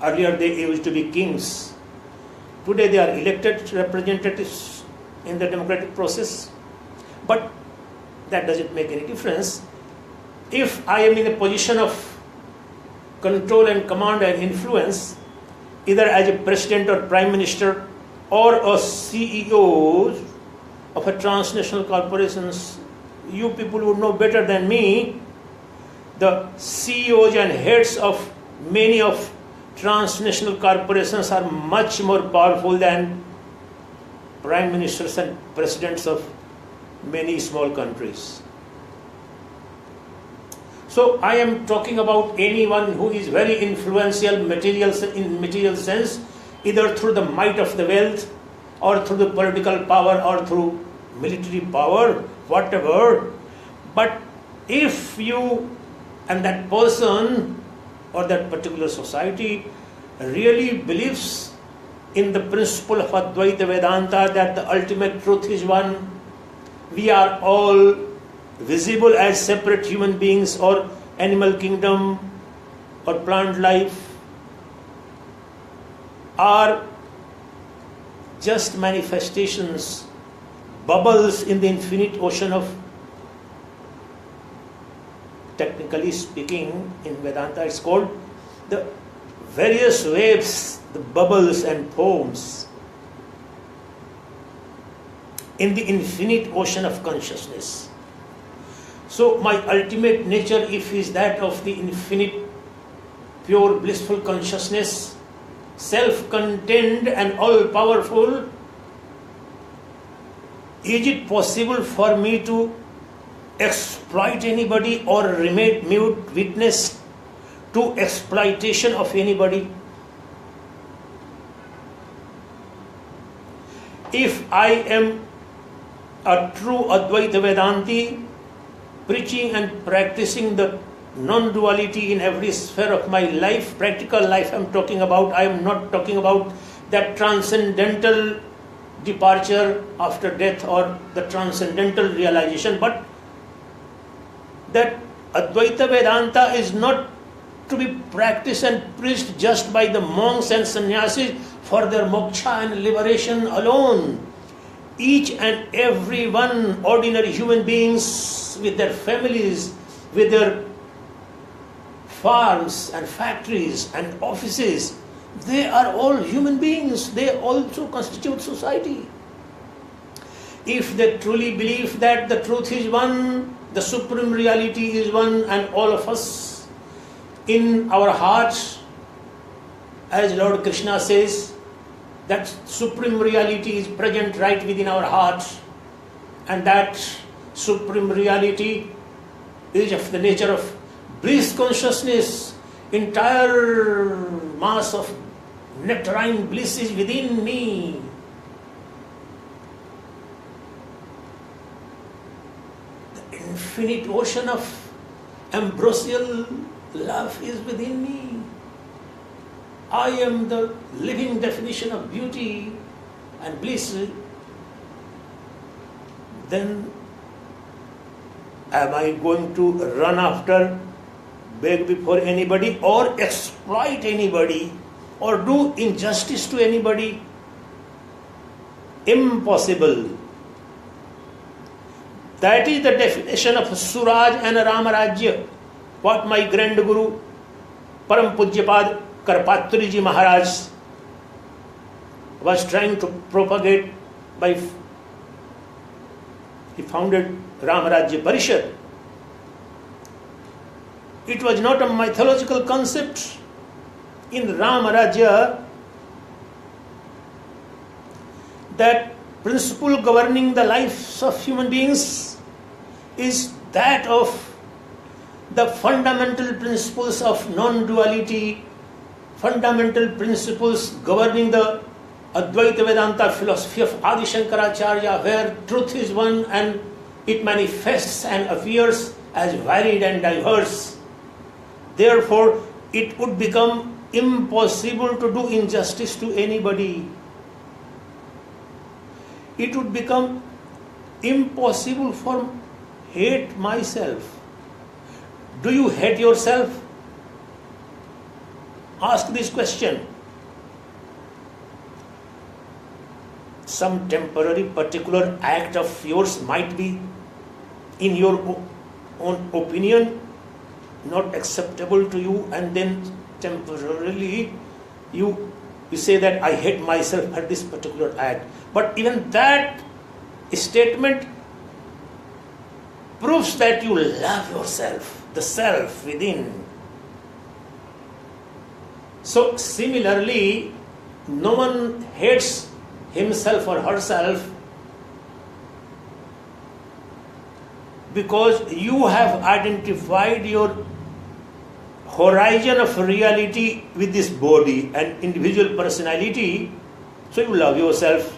earlier they used to be kings, today they are elected representatives in the democratic process, but that doesn't make any difference. If I am in a position of control and command and influence, either as a president or prime minister or a CEO of a transnational corporations, you people would know better than me, the CEOs and heads of many of transnational corporations are much more powerful than prime ministers and presidents of many small countries. So I am talking about anyone who is very influential in material sense, either through the might of the wealth or through the political power or through military power, whatever. But if you and that person or that particular society really believes in the principle of Advaita Vedanta, that the ultimate truth is one, we are all visible as separate human beings or animal kingdom or plant life, are just manifestations, bubbles in the infinite ocean of, technically speaking, in Vedanta it's called the various waves, the bubbles and foams in the infinite ocean of consciousness. So my ultimate nature, if is that of the infinite, pure, blissful consciousness, self-contained and all-powerful, is it possible for me to exploit anybody or remain mute witness to exploitation of anybody. If I am a true Advaita Vedanti, preaching and practicing the non-duality in every sphere of my life, practical life I am talking about, I am not talking about that transcendental departure after death or the transcendental realization, but that Advaita Vedanta is not to be practiced and preached just by the monks and sannyasis for their moksha and liberation alone. Each and every one, ordinary human beings with their families, with their farms and factories and offices, they are all human beings. They also constitute society. If they truly believe that the truth is one, the supreme reality is one, and all of us in our hearts, as Lord Krishna says, that supreme reality is present right within our hearts, and that supreme reality is of the nature of bliss consciousness. Entire mass of nectarine bliss is within me. The infinite ocean of ambrosial love is within me. I am the living definition of beauty and bliss. Then am I going to run after, beg before anybody, or exploit anybody, or do injustice to anybody? Impossible. That is the definition of Suraj and Ramarajya. What my grand Guru, Param Pujyapad Karpatri Ji Maharaj was trying to propagate by, he founded Ramarajya Parishad. It was not a mythological concept. In Ramarajya, that principle governing the lives of human beings is that of the fundamental principles of non-duality, fundamental principles governing the Advaita Vedanta philosophy of Adi Shankaracharya, where truth is one and it manifests and appears as varied and diverse. Therefore, it would become impossible to do injustice to anybody. It would become impossible for hate myself. Do you hate yourself? Ask this question. Some temporary particular act of yours might be, in your own opinion, not acceptable to you, and then temporarily you say that I hate myself at this particular act. But even that statement proves that you love yourself, the self within. So similarly, no one hates himself or herself because you have identified your horizon of reality with this body and individual personality, so you love yourself.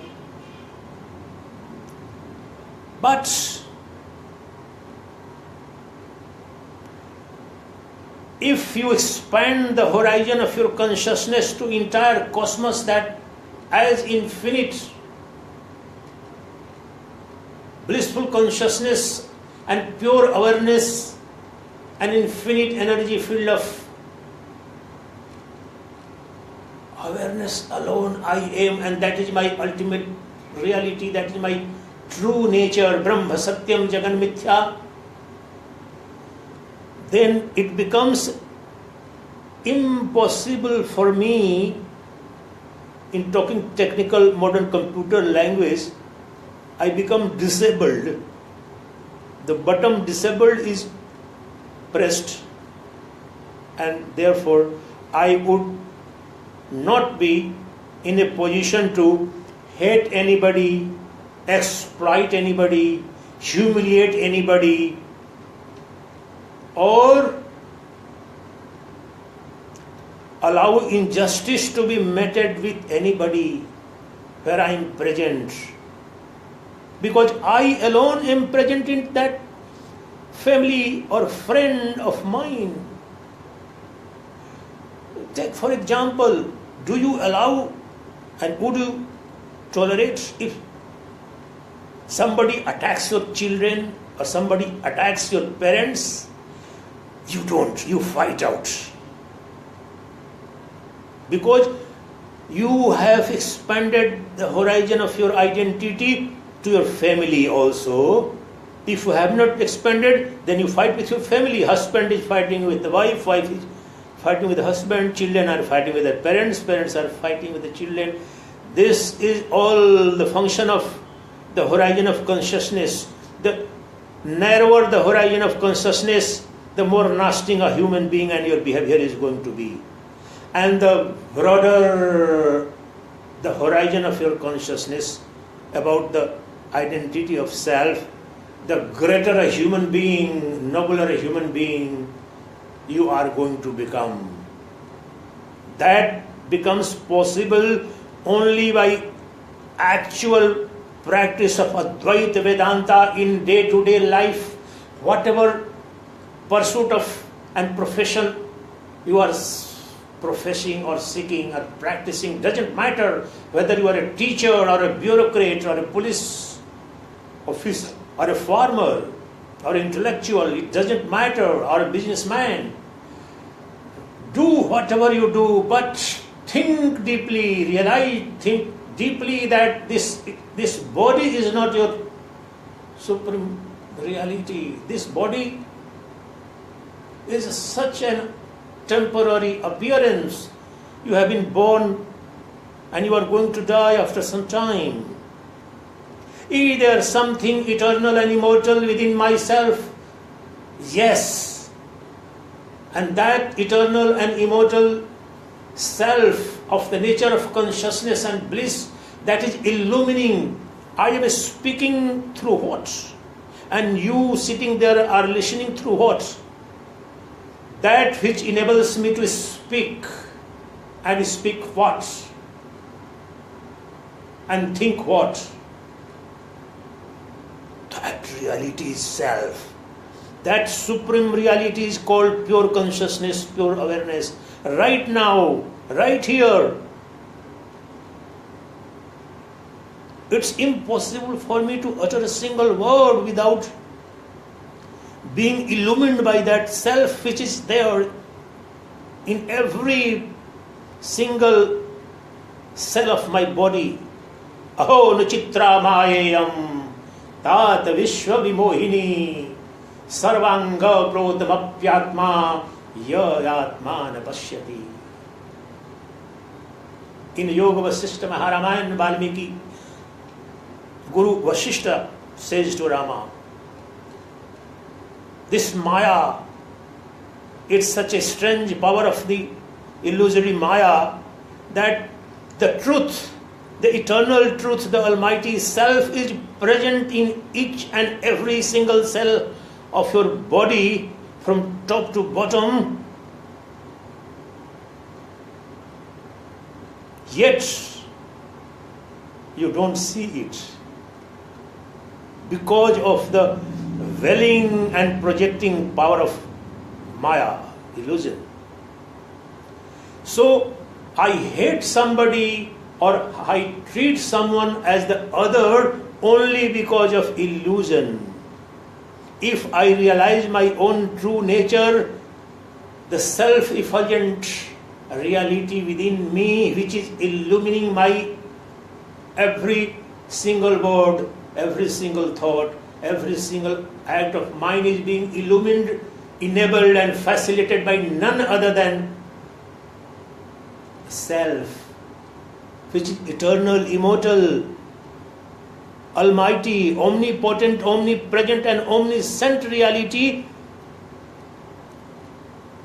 But if you expand the horizon of your consciousness to entire cosmos, that as infinite blissful consciousness and pure awareness, an infinite energy field of awareness alone I am, and that is my ultimate reality, that is my true nature, Brahma Satyam Jagan Mithya, then it becomes impossible for me, in talking technical modern computer language, I become disabled. The button disabled is pressed, and therefore I would not be in a position to hate anybody, exploit anybody, humiliate anybody, or allow injustice to be meted with anybody where I am present. Because I alone am present in that family or friend of mine. Take for example, do you allow and would you tolerate if somebody attacks your children or somebody attacks your parents? You don't, you fight out. Because you have expanded the horizon of your identity to your family also. If you have not expanded, then you fight with your family. Husband is fighting with the wife, wife is fighting with the husband, children are fighting with their parents, parents are fighting with the children. This is all the function of the horizon of consciousness. The narrower the horizon of consciousness, the more nasty a human being and your behavior is going to be. And the broader the horizon of your consciousness about the identity of self, the greater a human being, nobler a human being you are going to become. That becomes possible only by actual practice of Advaita Vedanta in day-to-day life. Whatever pursuit of and profession you are professing or seeking or practicing, doesn't matter whether you are a teacher or a bureaucrat or a police officer or a farmer or intellectual, it doesn't matter, or a businessman. Do whatever you do, but think deeply, think deeply that this body is not your supreme reality. This body is such an temporary appearance. You have been born and you are going to die after some time. Is there something eternal and immortal within myself? Yes. And that eternal and immortal self of the nature of consciousness and bliss that is illumining, I am speaking through what? And you sitting there are listening through what? That which enables me to speak, and speak what? And think what? That reality is self. That supreme reality is called pure consciousness, pure awareness. Right now, right here, it's impossible for me to utter a single word without being illumined by that self which is there in every single cell of my body. Aho nuchitra mayayam tat vishwa vimohini sarvanga prodhamapyatma yayatman pashyati. In Yoga Vasishta Maharamayan, Valmiki, Guru Vasishta says to Rama, this Maya, it's such a strange power of the illusory Maya that the truth, the eternal truth, the Almighty Self is present in each and every single cell of your body from top to bottom. Yet, you don't see it because of the welling and projecting power of Maya, illusion. So, I hate somebody or I treat someone as the other only because of illusion. If I realize my own true nature, the self-effulgent reality within me which is illumining my every single word, every single thought, every single act of mine is being illumined, enabled and facilitated by none other than self, which is eternal, immortal, almighty, omnipotent, omnipresent and omniscient reality.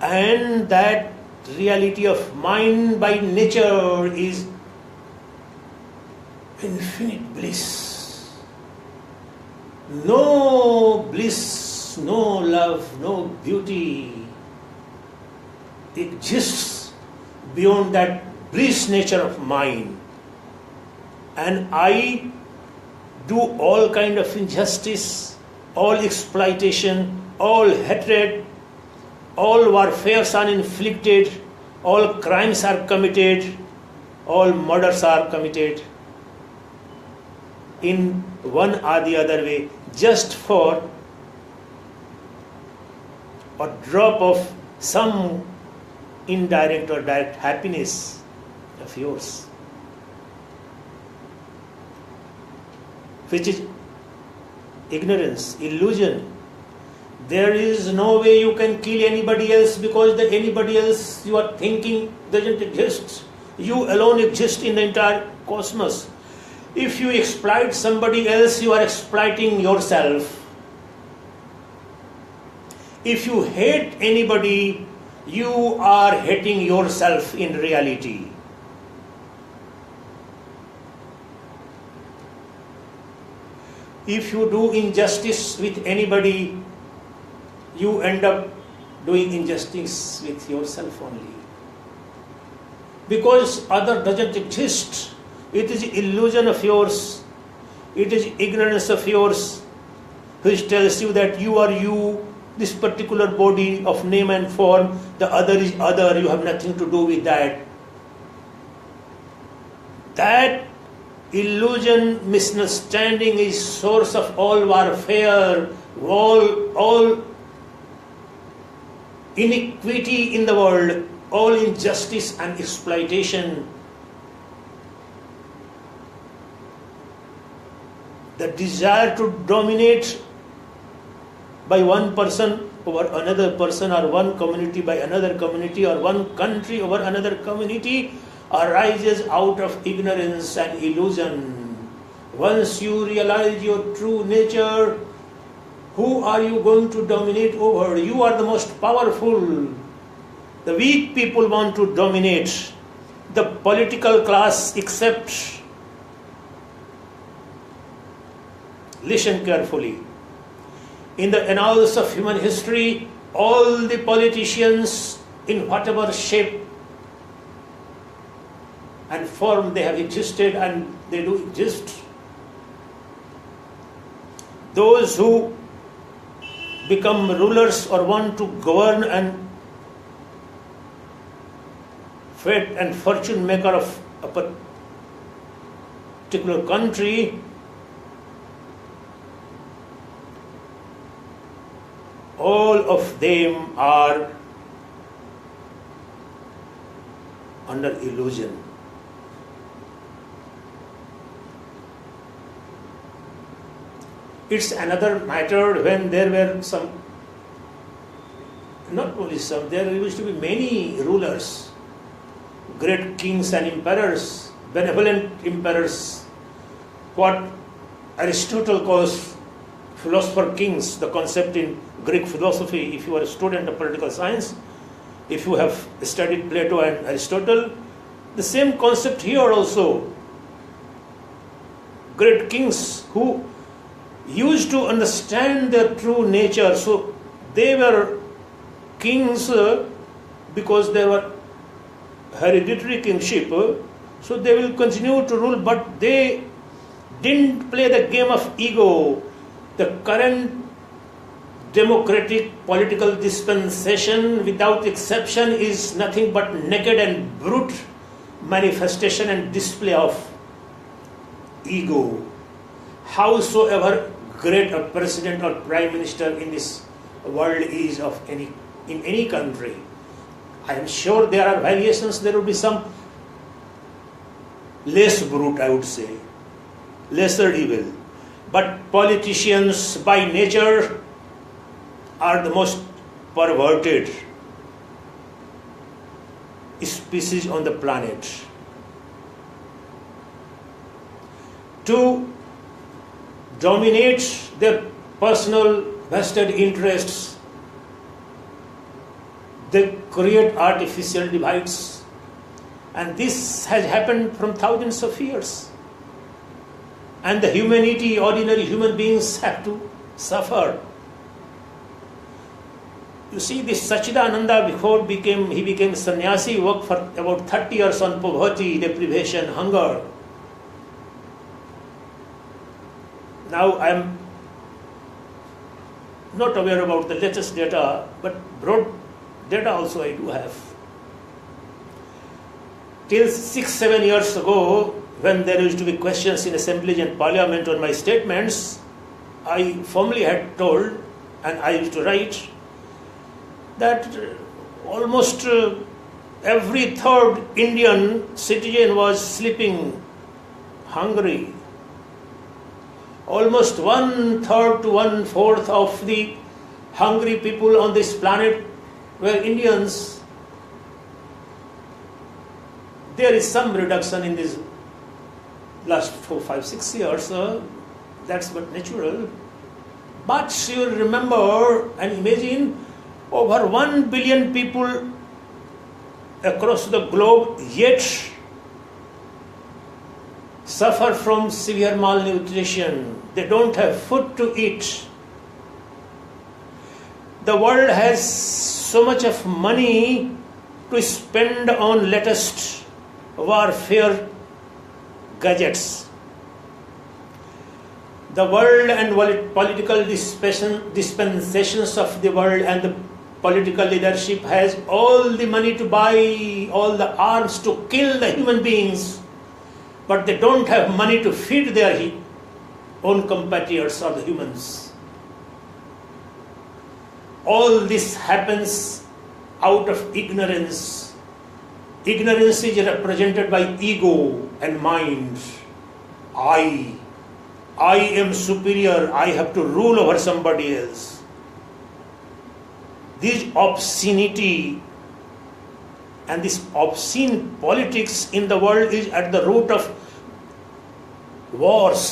And that reality of mind by nature is infinite bliss. No bliss, no love, no beauty exists beyond that bliss nature of mine, and I do all kind of injustice, all exploitation, all hatred, all warfares are inflicted, all crimes are committed, all murders are committed in one or the other way, just for a drop of some indirect or direct happiness of yours, which is ignorance, illusion. There is no way you can kill anybody else, because the anybody else you are thinking doesn't exist. You alone exist in the entire cosmos. If you exploit somebody else, you are exploiting yourself. If you hate anybody, you are hating yourself in reality. If you do injustice with anybody, you end up doing injustice with yourself only. Because other doesn't exist. It is illusion of yours. It is ignorance of yours, which tells you that you are you, this particular body of name and form, the other is other, you have nothing to do with that. That illusion, misunderstanding is source of all warfare, all iniquity in the world, all injustice and exploitation. The desire to dominate by one person over another person, or one community by another community, or one country over another community, arises out of ignorance and illusion. Once you realize your true nature, who are you going to dominate over? You are the most powerful. The weak people want to dominate. The political class accepts. Listen carefully. In the annals of human history, all the politicians, in whatever shape and form they have existed, and they do exist, those who become rulers or want to govern and fate and fortune maker of a particular country, all of them are under illusion. It's another matter when there were some, not only some, there used to be many rulers, great kings and emperors, benevolent emperors, what Aristotle calls philosopher kings, the concept in Greek philosophy. If you are a student of political science, if you have studied Plato and Aristotle, the same concept here also. Great kings who used to understand their true nature, so they were kings because they were hereditary kingship, so they will continue to rule, but they didn't play the game of ego. The current democratic political dispensation, without exception, is nothing but naked and brute manifestation and display of ego. Howsoever great a president or prime minister in this world is in any country, I am sure there are variations. There will be some less brute, I would say, lesser evil. But politicians by nature are the most perverted species on the planet. To dominate their personal vested interests, they create artificial divides. And this has happened from thousands of years. And the humanity, ordinary human beings, have to suffer. You see, this Sacchidananda, before he became sannyasi, worked for about 30 years on poverty, deprivation, hunger. Now I am not aware about the latest data, but broad data also I do have. Till 6-7 years ago, when there used to be questions in assemblies and parliament on my statements, I formally had told, and I used to write, that almost every third Indian citizen was sleeping hungry. Almost 1/3 to 1/4 of the hungry people on this planet were Indians. There is some reduction in this last 4, 5, 6 years. That's but natural. But you remember and imagine over 1 billion people across the globe yet suffer from severe malnutrition. They don't have food to eat. The world has so much of money to spend on latest warfare gadgets. The world and political dispensations of the world and the political leadership has all the money to buy all the arms to kill the human beings, but they don't have money to feed their own compatriots or the humans. All this happens out of ignorance. Ignorance is represented by ego and mind. I am superior, I have to rule over somebody else. This obscenity and this obscene politics in the world is at the root of wars,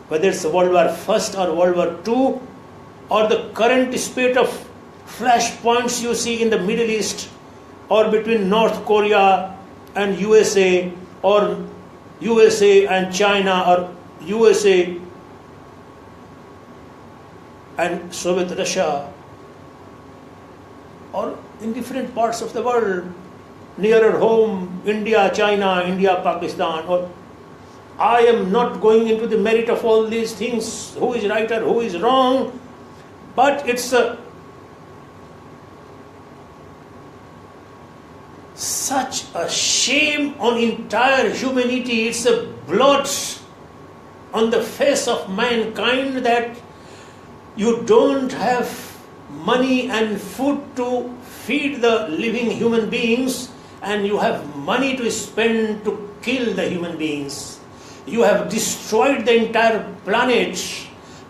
whether it's World War I or World War II, or the current spate of flashpoints you see in the Middle East, or between North Korea and USA, or USA and China, or USA and Soviet Russia, or in different parts of the world, nearer home, India, China, India, Pakistan. Or I am not going into the merit of all these things, who is right or who is wrong, but it's such a shame on entire humanity, it's a blot on the face of mankind that you don't have money and food to feed the living human beings, and you have money to spend to kill the human beings. You have destroyed the entire planet.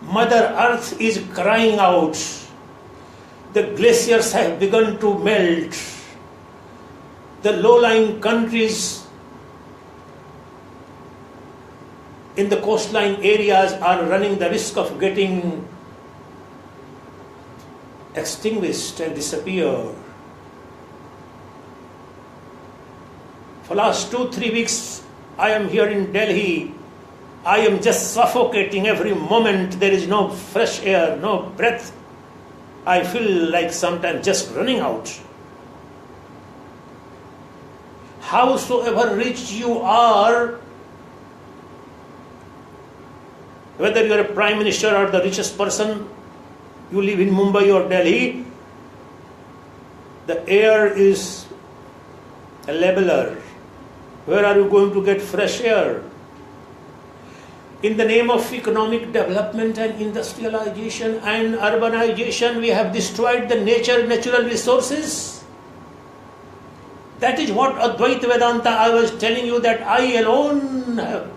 Mother Earth is crying out. The glaciers have begun to melt. The low-lying countries in the coastline areas are running the risk of getting extinguished and disappear. For last 2-3 weeks, I am here in Delhi. I am just suffocating every moment. There is no fresh air, no breath. I feel like sometimes just running out. Howsoever rich you are, whether you are a prime minister or the richest person, you live in Mumbai or Delhi, the air is a leveler. Where are you going to get fresh air? In the name of economic development and industrialization and urbanization, we have destroyed the natural resources. That is what Advaita Vedanta I was telling you, that I alone have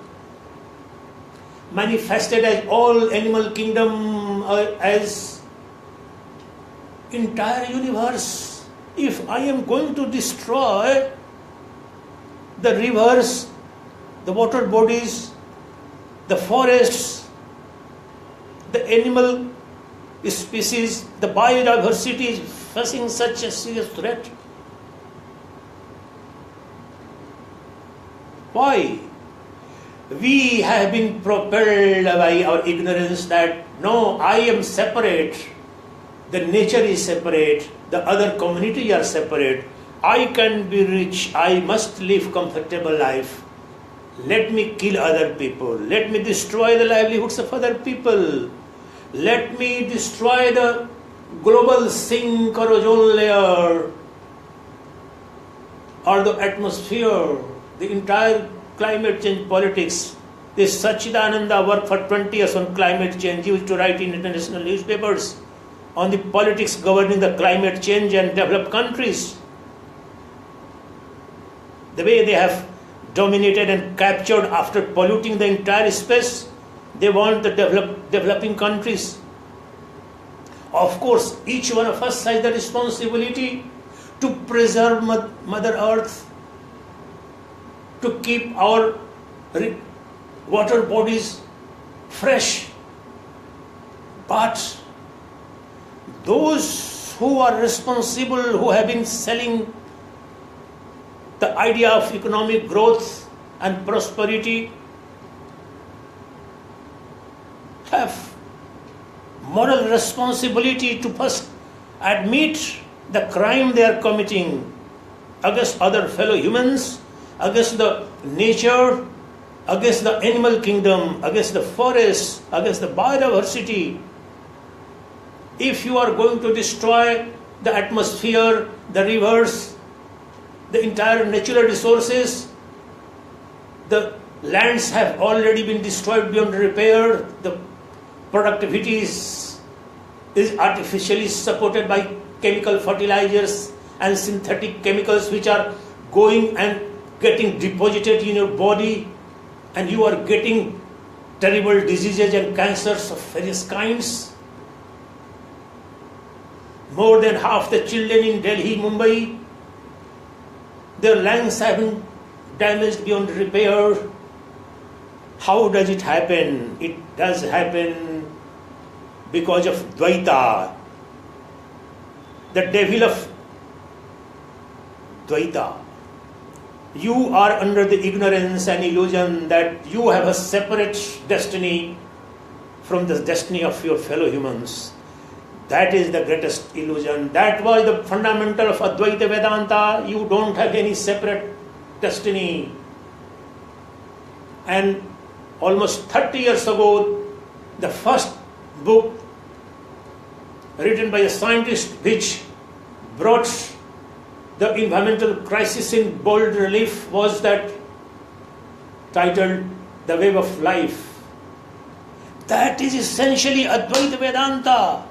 manifested as all animal kingdom, as entire universe. If I am going to destroy the rivers, the water bodies, the forests, the animal species, the biodiversity is facing such a serious threat. Why? We have been propelled by our ignorance that no, I am separate. the nature is separate, the other community are separate. I can be rich, I must live comfortable life. Let me kill other people. Let me destroy the livelihoods of other people. Let me destroy the global sink or ozone layer or the atmosphere, the entire climate change politics. This Sacchidananda worked for 20 years on climate change. He used to write in international newspapers on the politics governing the climate change and developed countries. The way they have dominated and captured after polluting the entire space, they want the developing countries. Of course, each one of us has the responsibility to preserve Mother Earth, to keep our water bodies fresh. But those who are responsible, who have been selling the idea of economic growth and prosperity, have moral responsibility to first admit the crime they are committing against other fellow humans, against the nature, against the animal kingdom, against the forest, against the biodiversity. If you are going to destroy the atmosphere, the rivers, the entire natural resources, the lands have already been destroyed beyond repair, the productivity is artificially supported by chemical fertilizers and synthetic chemicals which are going and getting deposited in your body, and you are getting terrible diseases and cancers of various kinds. More than half the children in Delhi, Mumbai, their lungs have been damaged beyond repair. How does it happen? It does happen because of Advaita, the devil of Advaita. You are under the ignorance and illusion that you have a separate destiny from the destiny of your fellow humans. That is the greatest illusion. That was the fundamental of Advaita Vedanta. You don't have any separate destiny. And almost 30 years ago, the first book written by a scientist which brought the environmental crisis in bold relief was that titled The Wave of Life. That is essentially Advaita Vedanta.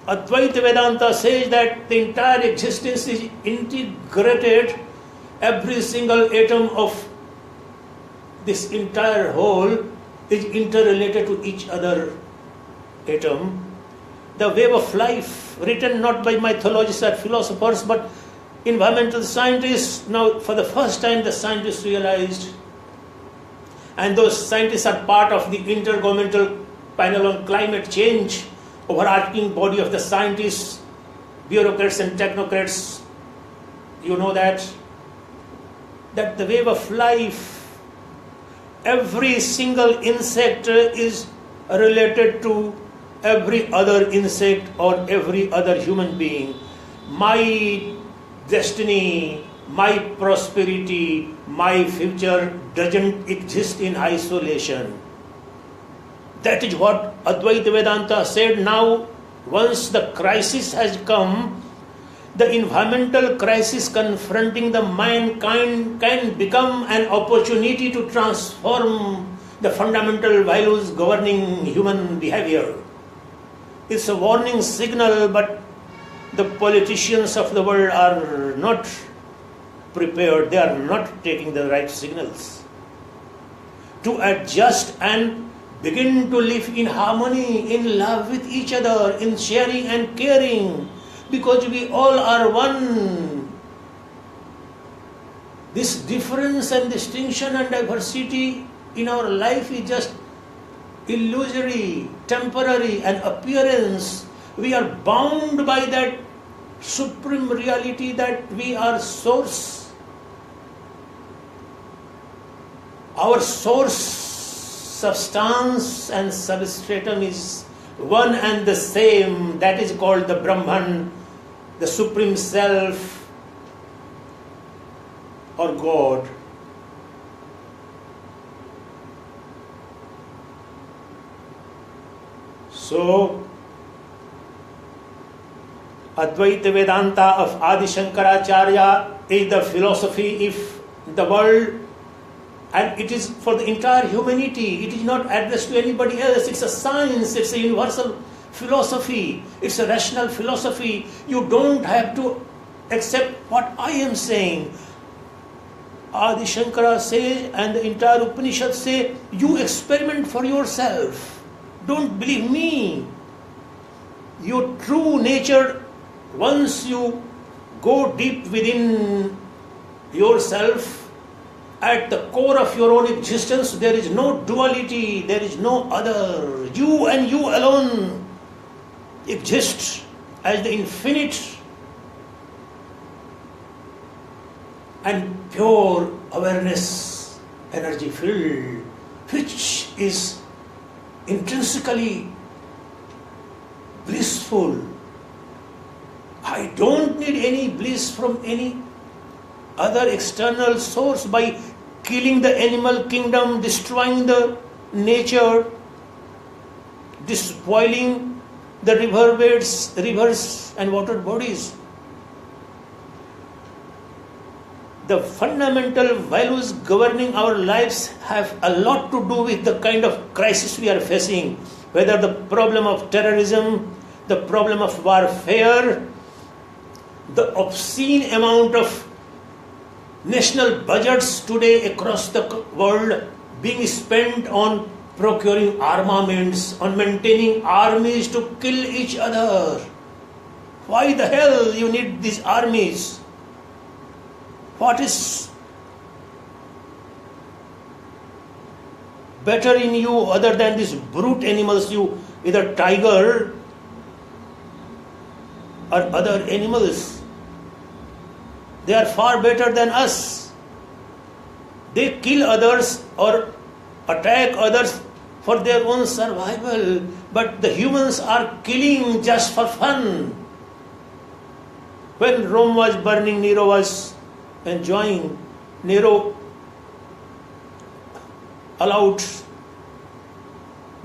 Advaita Vedanta says that the entire existence is integrated, every single atom of this entire whole is interrelated to each other atom. The wave of life, written not by mythologists or philosophers but environmental scientists. Now for the first time the scientists realized, and those scientists are part of the Intergovernmental Panel on Climate Change, overarching body of the scientists, bureaucrats and technocrats. You know that the wave of life, every single insect is related to every other insect or every other human being. My destiny, my prosperity, my future doesn't exist in isolation. That is what Advaita Vedanta said. Now, once the crisis has come, the environmental crisis confronting the mankind can become an opportunity to transform the fundamental values governing human behavior. It's a warning signal, but the politicians of the world are not prepared. They are not taking the right signals to adjust and begin to live in harmony, in love with each other, in sharing and caring, because we all are one. This difference and distinction and diversity in our life is just illusory, temporary, and appearance. We are bound by that supreme reality that we are source. Our source, substance and substratum is one and the same. That is called the Brahman, the Supreme Self, or God. So, Advaita Vedanta of Adi Shankaracharya is the philosophy if the world, and it is for the entire humanity. It is not addressed to anybody else. It's a science, it's a universal philosophy, it's a rational philosophy. You don't have to accept what I am saying. Adi Shankara says, and the entire Upanishad say, you experiment for yourself. Don't believe me. Your true nature, once you go deep within yourself, at the core of your own existence, there is no duality, there is no other. You and you alone exist as the infinite and pure awareness, energy filled, which is intrinsically blissful. I don't need any bliss from any other external source by killing the animal kingdom, destroying the nature, despoiling the rivers and water bodies. The fundamental values governing our lives have a lot to do with the kind of crisis we are facing, whether the problem of terrorism, the problem of warfare, the obscene amount of national budgets today across the world being spent on procuring armaments, on maintaining armies to kill each other. Why the hell you need these armies? What is better in you other than these brute animals, you either tiger or other animals? They are far better than us. They kill others or attack others for their own survival, but the humans are killing just for fun. When Rome was burning, Nero was enjoying. Nero allowed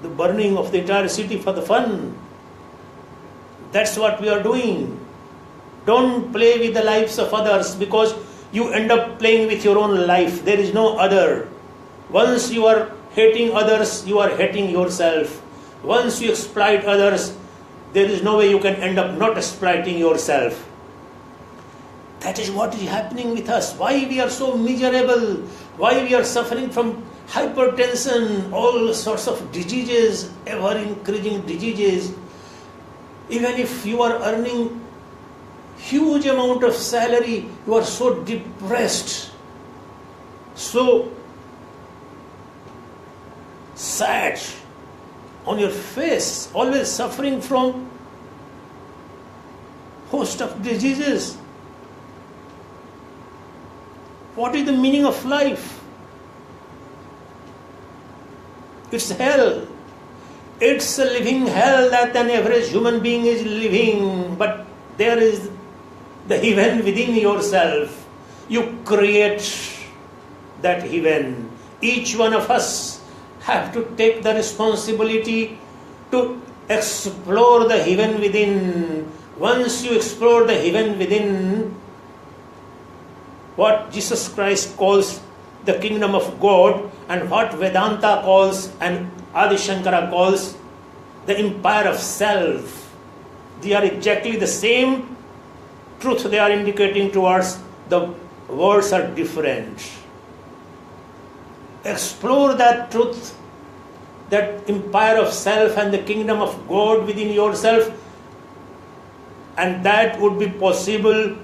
the burning of the entire city for the fun. That's what we are doing. Don't play with the lives of others, because you end up playing with your own life. There is no other. Once you are hating others, you are hating yourself. Once you exploit others, there is no way you can end up not exploiting yourself. That is what is happening with us. Why we are so miserable? Why we are suffering from hypertension, all sorts of diseases, ever increasing diseases. Even if you are earning huge amount of salary, you are so depressed, so sad on your face, always suffering from host of diseases. What is the meaning of life? It's hell. It's a living hell that an average human being is living, but there is the heaven within yourself. You create that heaven. Each one of us have to take the responsibility to explore the heaven within. Once you explore the heaven within, what Jesus Christ calls the kingdom of God, and what Vedanta calls and Adi Shankara calls the empire of self, they are exactly the same truth they are indicating towards. The words are different. Explore that truth, that empire of self and the kingdom of God within yourself, and that would be possible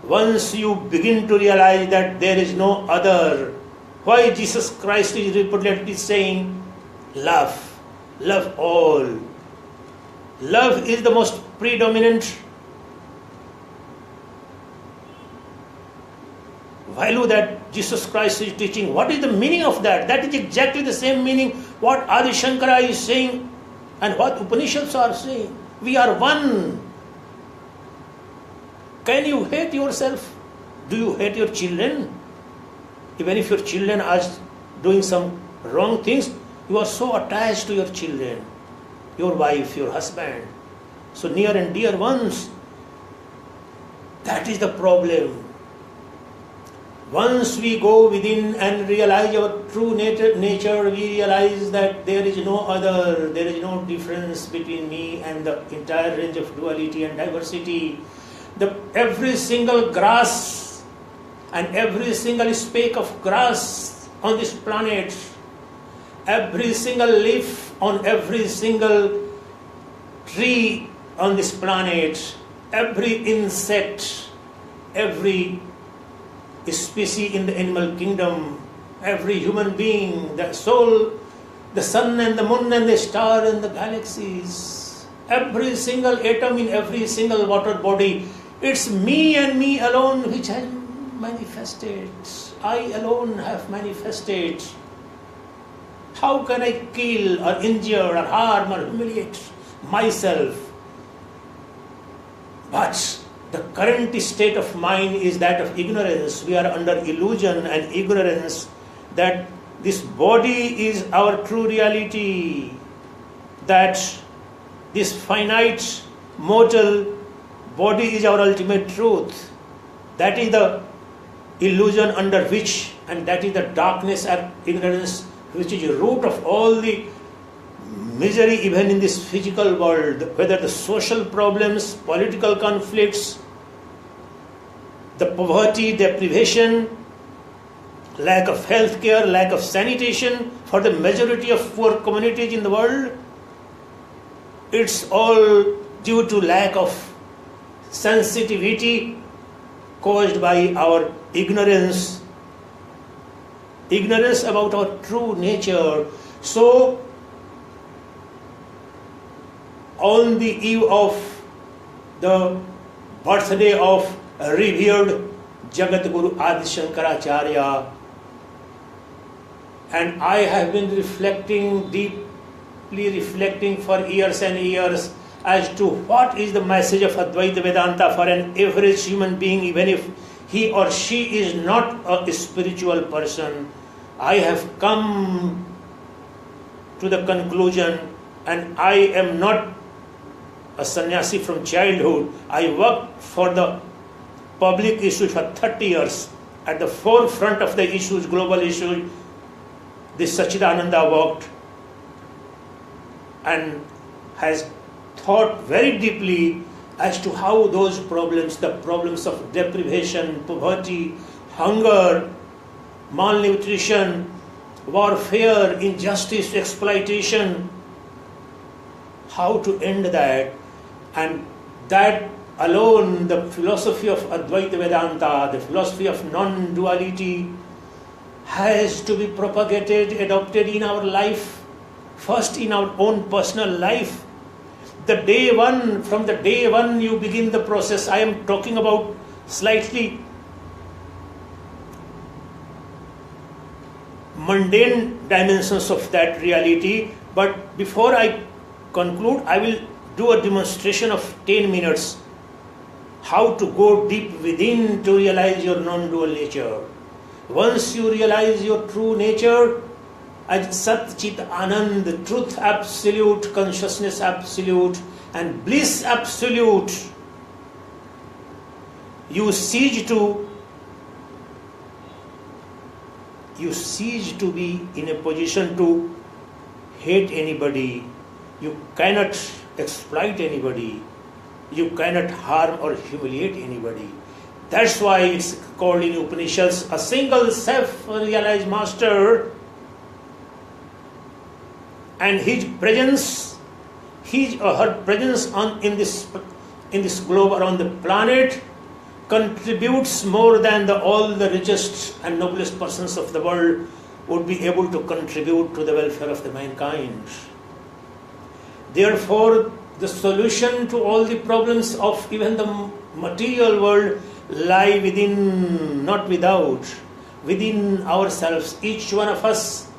once you begin to realize that there is no other. Why Jesus Christ is repeatedly saying, love, love all. Love is the most predominant value that Jesus Christ is teaching. What is the meaning of that? That is exactly the same meaning what Adi Shankara is saying And what Upanishads are saying, we are one. Can you hate yourself? Do you hate your children? Even if your children are doing some wrong things, you are so attached to your children, your wife, your husband, so near and dear ones. That is the problem. Once we go within and realize our true nature, we realize that there is no other, there is no difference between me and the entire range of duality and diversity. Every single grass and every single speck of grass on this planet, every single leaf on every single tree on this planet, every insect, every species in the animal kingdom, every human being, the soul, the sun and the moon and the star and the galaxies, every single atom in every single water body, it's me and me alone which has manifested. I alone have manifested. How can I kill or injure or harm or humiliate myself? But the current state of mind is that of ignorance. We are under illusion and ignorance that this body is our true reality, that this finite mortal body is our ultimate truth. That is the illusion under which, and that is the darkness and ignorance which is the root of all the misery even in this physical world, whether the social problems, political conflicts, the poverty, deprivation, lack of health care, lack of sanitation for the majority of poor communities in the world. It's all due to lack of sensitivity caused by our ignorance about our true nature. So, on the eve of the birthday of revered Jagatguru Adi Shankaracharya, and I have been deeply reflecting for years and years as to what is the message of Advaita Vedanta for an average human being, even if he or she is not a spiritual person. I have come to the conclusion, and I am not a sannyasi from childhood. I worked for the public issues for 30 years. At the forefront of the issues, global issues, this Sacchidananda worked and has thought very deeply as to how those problems, the problems of deprivation, poverty, hunger, malnutrition, warfare, injustice, exploitation, how to end that. And that alone, the philosophy of Advaita Vedanta, the philosophy of non-duality, has to be propagated, adopted in our life, first in our own personal life. From the day one you begin the process. I am talking about slightly mundane dimensions of that reality, but before I conclude, I will do a demonstration of 10 minutes how to go deep within to realize your non-dual nature. Once you realize your true nature as Sat Chit Anand, truth absolute, consciousness absolute, and bliss absolute, you cease to be in a position to hate anybody. You cannot exploit anybody. You cannot harm or humiliate anybody. That's why it's called in Upanishads a single self-realized master, and his presence, his or her presence in this globe around the planet contributes more than all the richest and noblest persons of the world would be able to contribute to the welfare of the mankind. Therefore, the solution to all the problems of even the material world lie within, not without, within ourselves. Each one of us,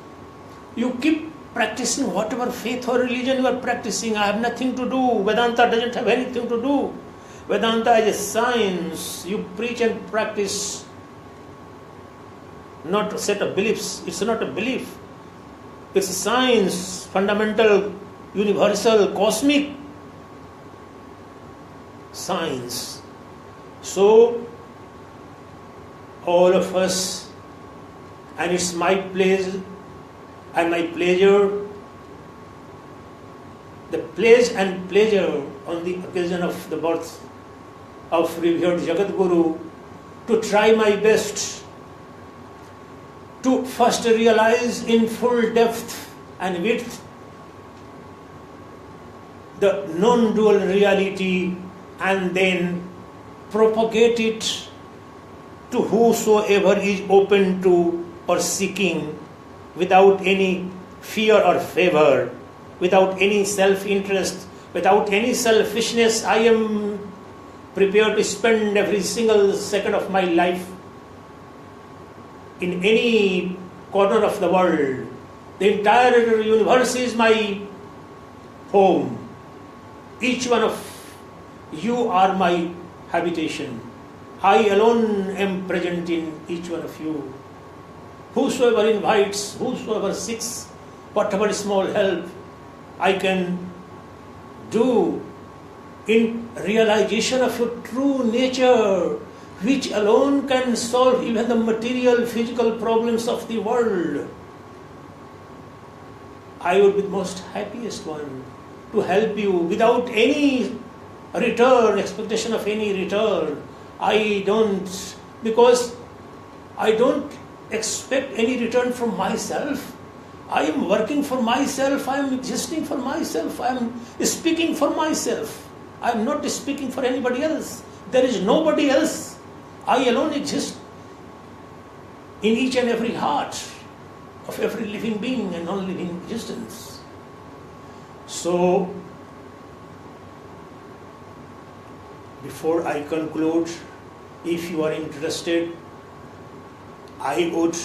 you keep practicing whatever faith or religion you are practicing. I have nothing to do. Vedanta doesn't have anything to do. Vedanta is a science. You preach and practice, not a set of beliefs. It's not a belief. It's a science, fundamental, universal, cosmic science. So, all of us, and it's my pleasure, the place and pleasure on the occasion of the birth of revered Jagatguru, to try my best to first realize in full depth and width the non-dual reality, and then propagate it to whosoever is open to or seeking, without any fear or favor, without any self-interest, without any selfishness. I am prepared to spend every single second of my life in any corner of the world. The entire universe is my home. Each one of you are my habitation. I alone am present in each one of you. Whosoever invites, whosoever seeks, whatever small help I can do in realization of your true nature, which alone can solve even the material, physical problems of the world, I would be the most happiest one to help you without any return, expectation of any return. Because I don't expect any return from myself. I am working for myself, I am existing for myself, I am speaking for myself. I am not speaking for anybody else. There is nobody else. I alone exist in each and every heart of every living being and non-living existence. So, before I conclude, if you are interested, I would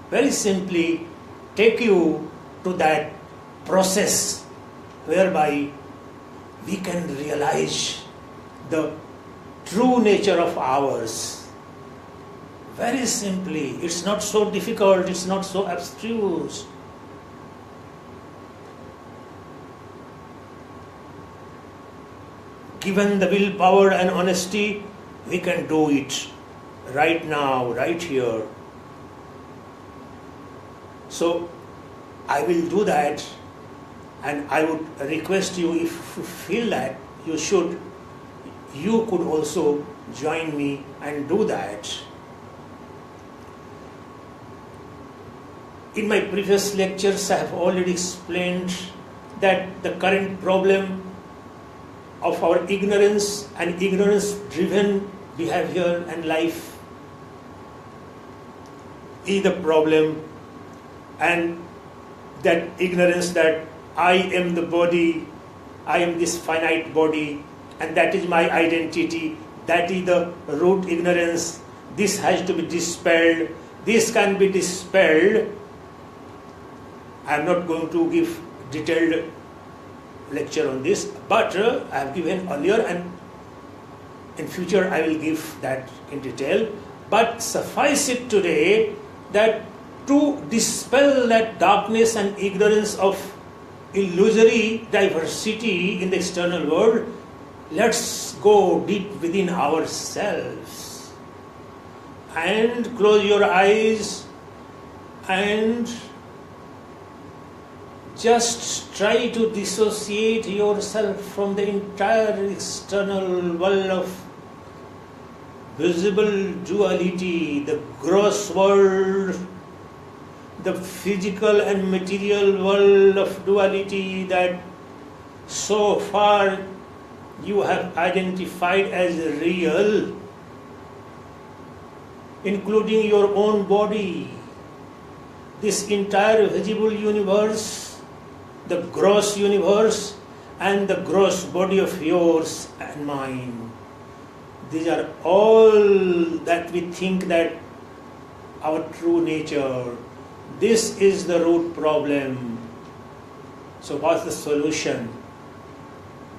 very simply take you to that process whereby we can realize the true nature of ours. Very simply, it's not so difficult, it's not so abstruse. Given the willpower and honesty, we can do it right now, right here. So, I will do that, and I would request you, if you feel that you should, you could also join me and do that. In my previous lectures, I have already explained that the current problem of our ignorance and ignorance-driven behavior and life is the problem, and that ignorance that I am the body, I am this finite body, and that is my identity, that is the root ignorance. This has to be dispelled. This can be dispelled. I am not going to give detailed lecture on this, but I have given earlier, and in future I will give that in detail. But suffice it today that to dispel that darkness and ignorance of illusory diversity in the external world, let's go deep within ourselves and close your eyes and just try to dissociate yourself from the entire external world of visible duality, the gross world, the physical and material world of duality that so far you have identified as real, including your own body, this entire visible universe, the gross universe, and the gross body of yours and mine. These are all that we think that our true nature. This is the root problem. So what's the solution?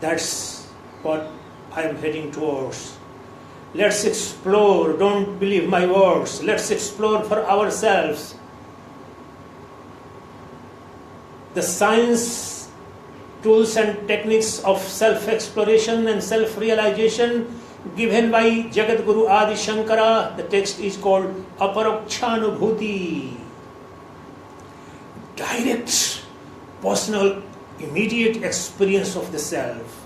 That's what I am heading towards. Let's explore. Don't believe my words. Let's explore for ourselves. The science, tools and techniques of self-exploration and self-realization given by Jagatguru Adi Shankara. The text is called Aparokshanubhuti. Direct, personal, immediate experience of the self.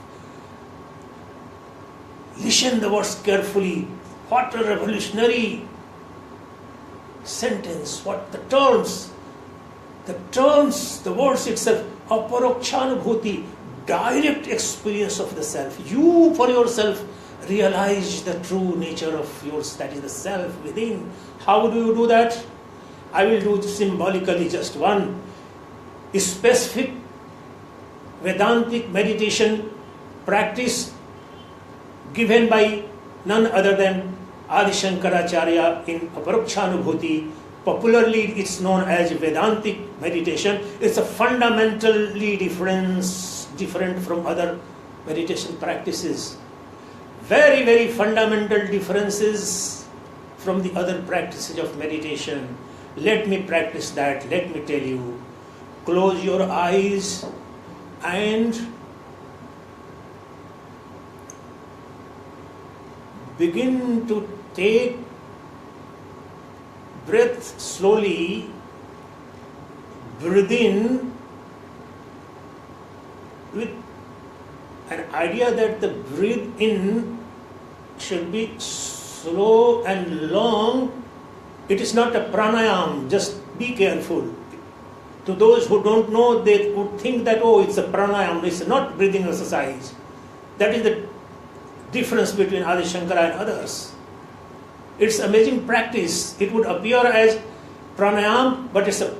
Listen the words carefully. What a revolutionary sentence. What the terms, the words itself. Aparokshanubhuti, direct experience of the self. You for yourself realize the true nature of yours, that is the self within. How do you do that? I will do symbolically just one specific Vedantic meditation practice given by none other than Adi Shankaracharya in Aparokshanubhuti. Popularly it's known as Vedantic meditation. It's a fundamentally different from other meditation practices. Very, very fundamental differences from the other practices of meditation. Let me practice that. Let me tell you. Close your eyes and begin to take breath slowly. Breathe in with an idea that the breathe in should be slow and long. It is not a pranayam, just be careful. To those who don't know, they would think that, oh, it's a pranayam, it's not breathing exercise. That is the difference between Adi Shankara and others. It's amazing practice. It would appear as pranayam, but it's a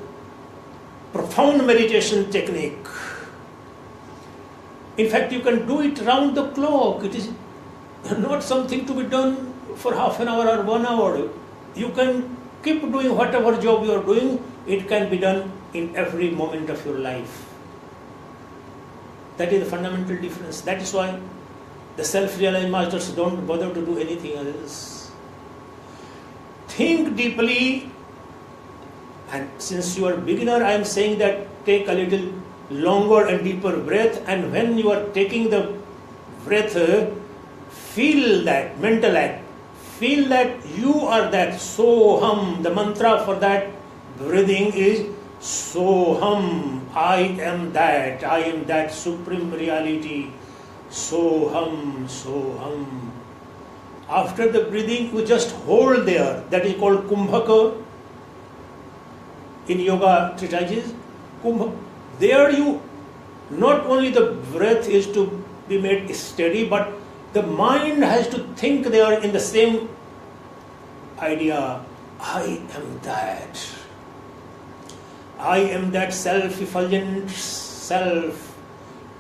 profound meditation technique. In fact, you can do it round the clock. It is not something to be done for half an hour or 1 hour. You can keep doing whatever job you are doing. It can be done in every moment of your life. That is the fundamental difference. That is why the self-realized masters don't bother to do anything else. Think deeply, and since you are a beginner, I am saying that take a little longer and deeper breath, and when you are taking the breath, feel that mental act. Feel that you are that Soham. The mantra for that breathing is Soham. I am that supreme reality. Soham, Soham. After the breathing, you just hold there. That is called Kumbhaka in yoga treatises. There you, not only the breath is to be made steady, but the mind has to think there in the same idea. I am that. I am that self-effulgent self,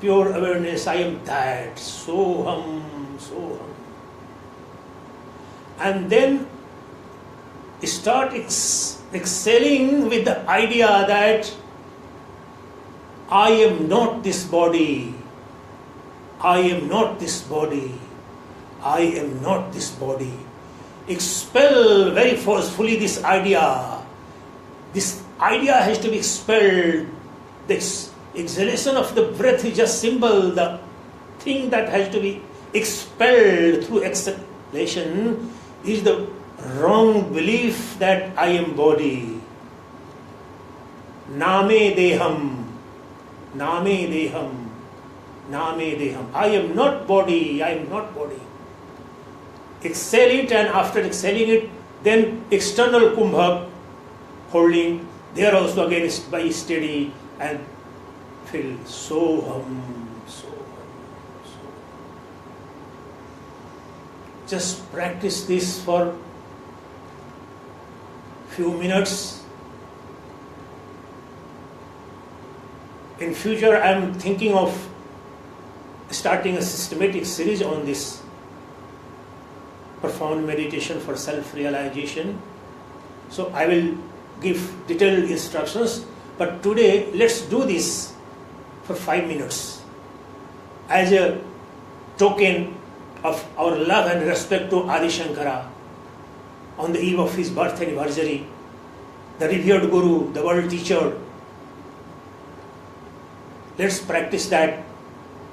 pure awareness. I am that. Soham, Soham. And then start excelling with the idea that I am not this body. I am not this body. I am not this body. Expel very forcefully this idea. This idea has to be expelled. This exhalation of the breath is just symbol. The thing that has to be expelled through exhalation is the wrong belief that I am body. Name deham. Name deham. Name deham. I am not body. I am not body. Exhale it, and after exhaling it, then external kumbhak holding. There also again is by steady and feel Soham, Soham, Soham. Just practice this for few minutes. In future, I am thinking of starting a systematic series on this profound meditation for self-realization. So I will give detailed instructions, but today let's do this for 5 minutes as a token of our love and respect to Adi Shankara on the eve of his birth anniversary, the revered Guru, the world teacher. Let's practice that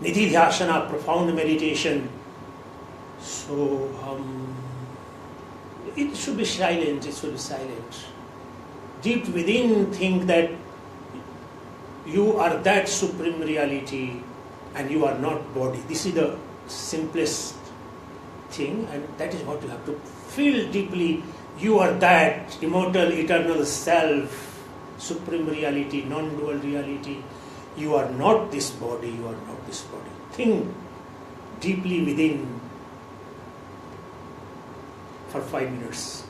Nidhi Dhyasana, profound meditation. So, it should be silent, it should be silent. Deep within, think that you are that supreme reality and you are not body. This is the simplest thing, and that is what you have to feel deeply. You are that immortal, eternal self, supreme reality, non-dual reality. You are not this body, you are not this body. Think deeply within for 5 minutes.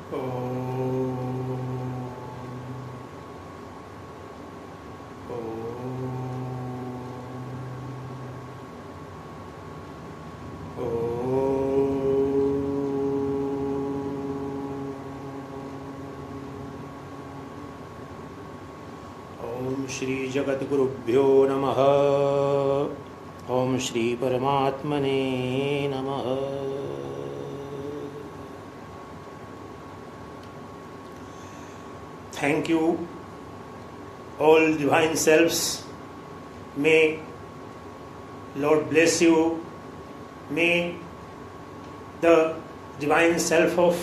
Shri जगद्गुरुभ्यो नमः। ओम श्री परमात्मने नमः। Thank you, all divine selves. May Lord bless you. May the divine self of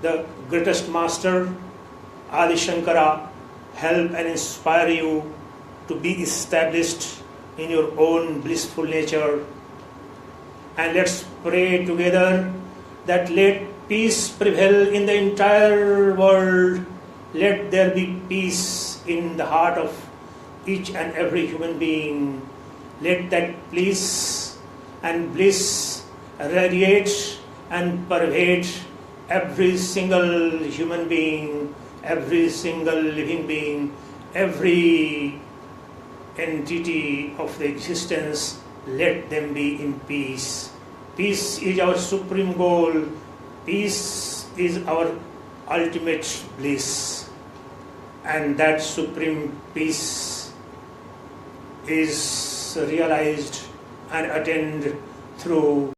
the greatest master, Adi Shankara, help and inspire you to be established in your own blissful nature. And let's pray together that let peace prevail in the entire world. Let there be peace in the heart of each and every human being. Let that peace and bliss radiate and pervade every single human being, every single living being, every entity of the existence. Let them be in peace. Peace is our supreme goal. Peace is our ultimate bliss. And that supreme peace is realized and attained through